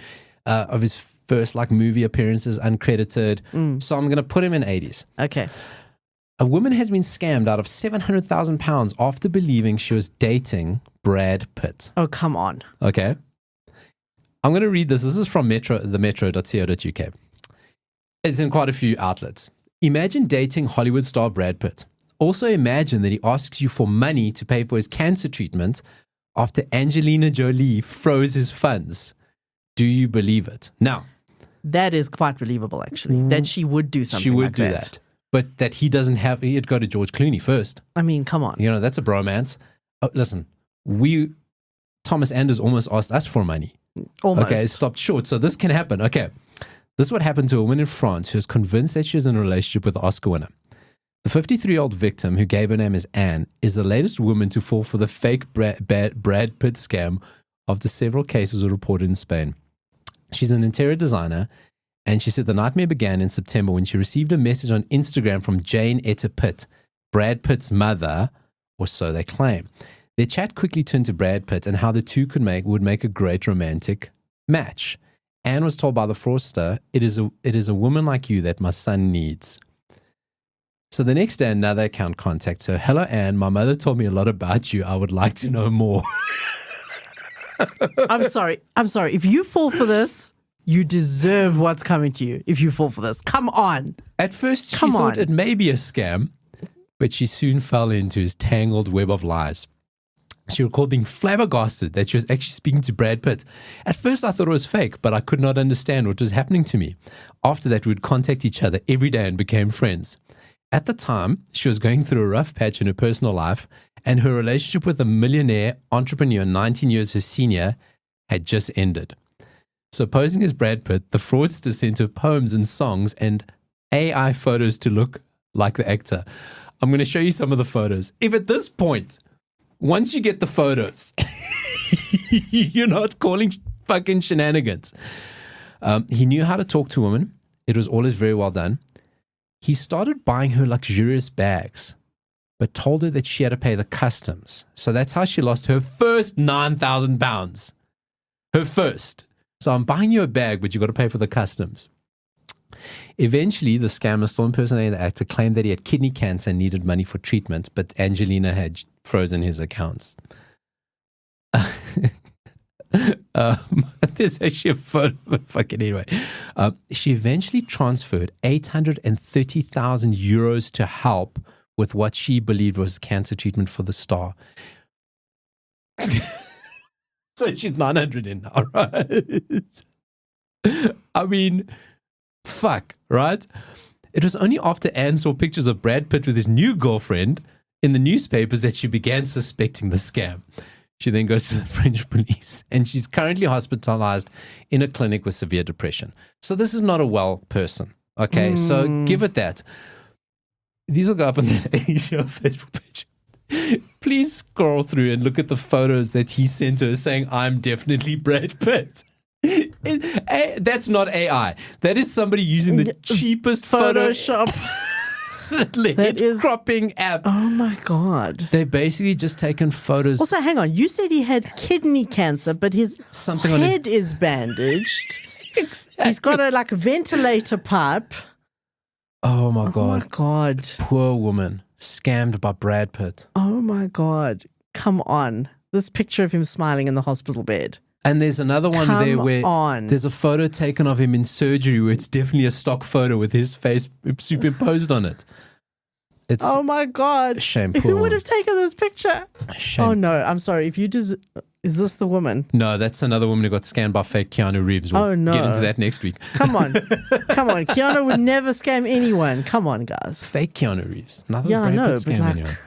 of his first like movie appearances uncredited. So I'm going to put him in 80s.
Okay.
A woman has been scammed out of £700,000 after believing she was dating Brad Pitt.
Oh, come on.
Okay. I'm going to read this. This is from metro.co.uk. It's in quite a few outlets. Imagine dating Hollywood star Brad Pitt. Also imagine that he asks you for money to pay for his cancer treatment after Angelina Jolie froze his funds. Do you believe it? Now,
that is quite believable, actually, that she would do something like that. She would do that.
But that he doesn't have, he'd go to George Clooney first.
I mean, come on.
You know, that's a bromance. Oh, listen, Thomas Anders almost asked us for money.
Almost.
Okay, it stopped short. So this can happen. Okay. This is what happened to a woman in France who was convinced that she was in a relationship with the Oscar winner. The 53-year-old victim, who gave her name as Anne, is the latest woman to fall for the fake Brad Pitt scam after several cases were reported in Spain. She's an interior designer, and she said the nightmare began in September when she received a message on Instagram from Jane Etta Pitt, Brad Pitt's mother, or so they claim. Their chat quickly turned to Brad Pitt and how the two would make a great romantic match. Anne was told by the fraudster, it is a woman like you that my son needs. So the next day, another account contacts her. Hello, Anne. My mother told me a lot about you. I would like to know more.
I'm sorry. If you fall for this, you deserve what's coming to you. If you fall for this, come on.
At first, she thought it may be a scam, but she soon fell into his tangled web of lies. She recalled being flabbergasted that she was actually speaking to Brad Pitt. At first, I thought it was fake, but I could not understand what was happening to me. After that, we would contact each other every day and became friends. At the time, she was going through a rough patch in her personal life, and her relationship with a millionaire entrepreneur 19 years her senior had just ended. So posing as Brad Pitt, the fraudster sent her poems and songs and AI photos to look like the actor. I'm going to show you some of the photos. If at this point, once you get the photos, you're not calling fucking shenanigans. He knew how to talk to women. It was always very well done. He started buying her luxurious bags, but told her that she had to pay the customs. So that's how she lost her first £9,000. Her first. So I'm buying you a bag, but you got to pay for the customs. Eventually, the scammer, still impersonating the actor, claimed that he had kidney cancer and needed money for treatment, but Angelina had frozen his accounts. There's actually a photo of it. Fucking anyway. She eventually transferred 830,000 euros to help with what she believed was cancer treatment for the star. So she's 900 in now, right? I mean, fuck, right? It was only after Anne saw pictures of Brad Pitt with his new girlfriend in the newspapers that she began suspecting the scam. She then goes to the French police, and she's currently hospitalized in a clinic with severe depression. So this is not a well person, okay? So give it that. These will go up on the Asia Facebook page. Please scroll through and look at the photos that he sent her saying, I'm definitely Brad Pitt. That's not AI. That is somebody using the cheapest
Photoshop.
That is cropping app.
Oh my God.
They've basically just taken photos.
Also, hang on. You said he had kidney cancer, but his head is bandaged.
Exactly.
He's got a ventilator pipe.
Oh my God.
Oh my God.
Poor woman. Scammed by Brad Pitt.
Oh my God. Come on. This picture of him smiling in the hospital bed.
And there's another one there where there's a photo taken of him in surgery where it's definitely a stock photo with his face superimposed on it. It's
oh my God.
Shameful.
Who would have taken this picture?
Shame.
Oh no, I'm sorry. If you is this the woman?
No, that's another woman who got scammed by fake Keanu Reeves. We'll get into that next week.
Come on. Come on. Keanu would never scam anyone. Come on, guys.
Fake Keanu Reeves. Nothing
yeah, I know, but
scam anyone.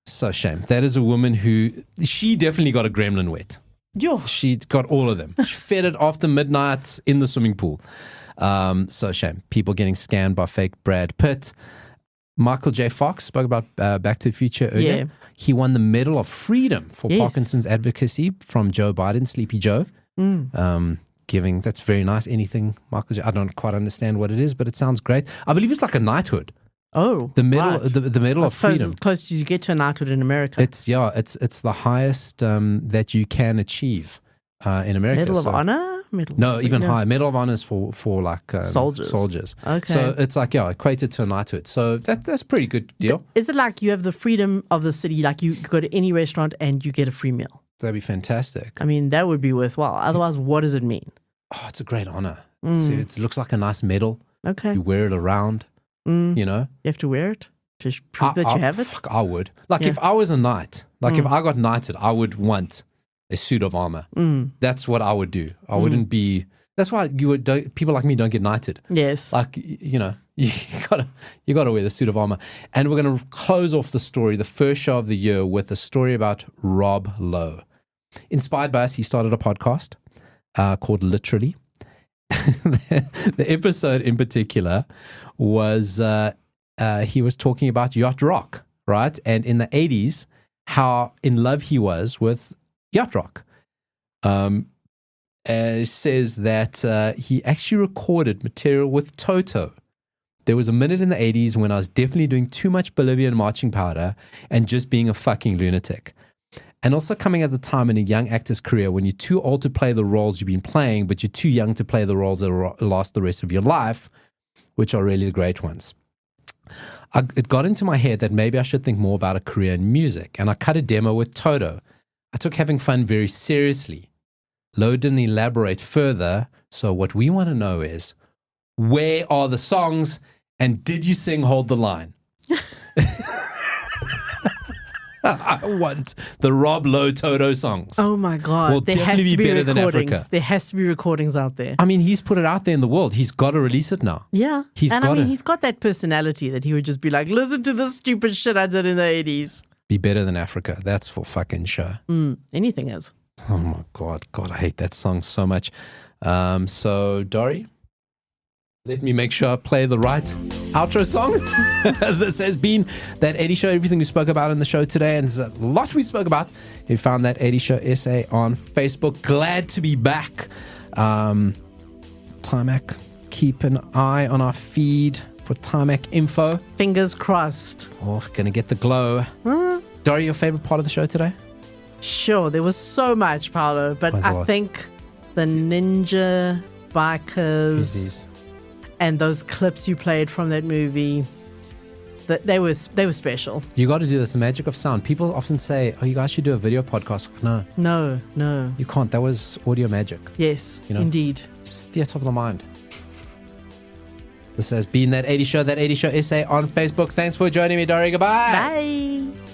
So shame. That is a woman who, she definitely got a gremlin wet.
Yo.
She got all of them. She fed it after midnight in the swimming pool. So shame. People getting scammed by fake Brad Pitt. Michael J. Fox spoke about Back to the Future earlier. Yeah. He won the Medal of Freedom for Parkinson's advocacy from Joe Biden, Sleepy Joe. That's very nice. Anything Michael J. I don't quite understand what it is, but it sounds great. I believe it's like a knighthood. The medal,
right.
the medal
I
of
suppose
freedom.
as close as you get to a knighthood in America.
It's the highest that you can achieve in America.
Medal of Honor?
No, even higher. Medal of Honor is for like soldiers.
Okay.
So it's like equated to a knighthood. So that's a pretty good deal.
Is it like you have the freedom of the city, like you go to any restaurant and you get a free meal?
That'd be fantastic.
I mean, that would be worthwhile. Otherwise, what does it mean?
Oh, it's a great honor. So it looks like a nice medal.
Okay.
You wear it around. You know,
you have to wear it to prove that you have it.
Fuck, I would. Like if I was a knight, if I got knighted, I would want a suit of armor. That's what I would do. I wouldn't be. That's why people like me don't get knighted.
Yes.
Like, you gotta wear the suit of armor. And we're gonna close off the story, the first show of the year, with a story about Rob Lowe. Inspired by us, he started a podcast called Literally. The episode in particular was he was talking about yacht rock, right? And in the 80s, how in love he was with yacht rock. Says that he actually recorded material with Toto. There was a minute in the 80s when I was definitely doing too much Bolivian marching powder and just being a fucking lunatic. And also coming at the time in a young actor's career when you're too old to play the roles you've been playing, but you're too young to play the roles that will last the rest of your life, which are really the great ones. It got into my head that maybe I should think more about a career in music, and I cut a demo with Toto. I took having fun very seriously. Lowe didn't elaborate further, so what we want to know is, where are the songs, and did you sing Hold the Line? I want the Rob Lowe Toto songs.
Oh my God.
Will definitely be better than Africa.
There has to be recordings out there.
I mean, he's put it out there in the world. He's got to release it now.
Yeah. He's got that personality that he would just be like, listen to this stupid shit I did in the 80s.
Be better than Africa. That's for fucking sure.
Anything is.
Oh my God. God, I hate that song so much. So, Dori, let me make sure I play the right outro song. This has been That 80 Show, everything we spoke about in the show today, and there's a lot we spoke about. You found That 80 Show essay on Facebook. Glad to be back. Timac, keep an eye on our feed for Timac info.
Fingers crossed.
Oh, gonna get the glow. Dori, your favorite part of the show today?
Sure, there was so much, Paulo, but I think the ninja bikers and those clips you played from that movie, that they were special.
You got to do this, the magic of sound. People often say, "Oh, you guys should do a video podcast." No, you can't. That was audio magic.
Yes, indeed.
It's theatre of the mind. This has been That 80 Show, That 80 Show essay on Facebook. Thanks for joining me, Dori. Goodbye.
Bye.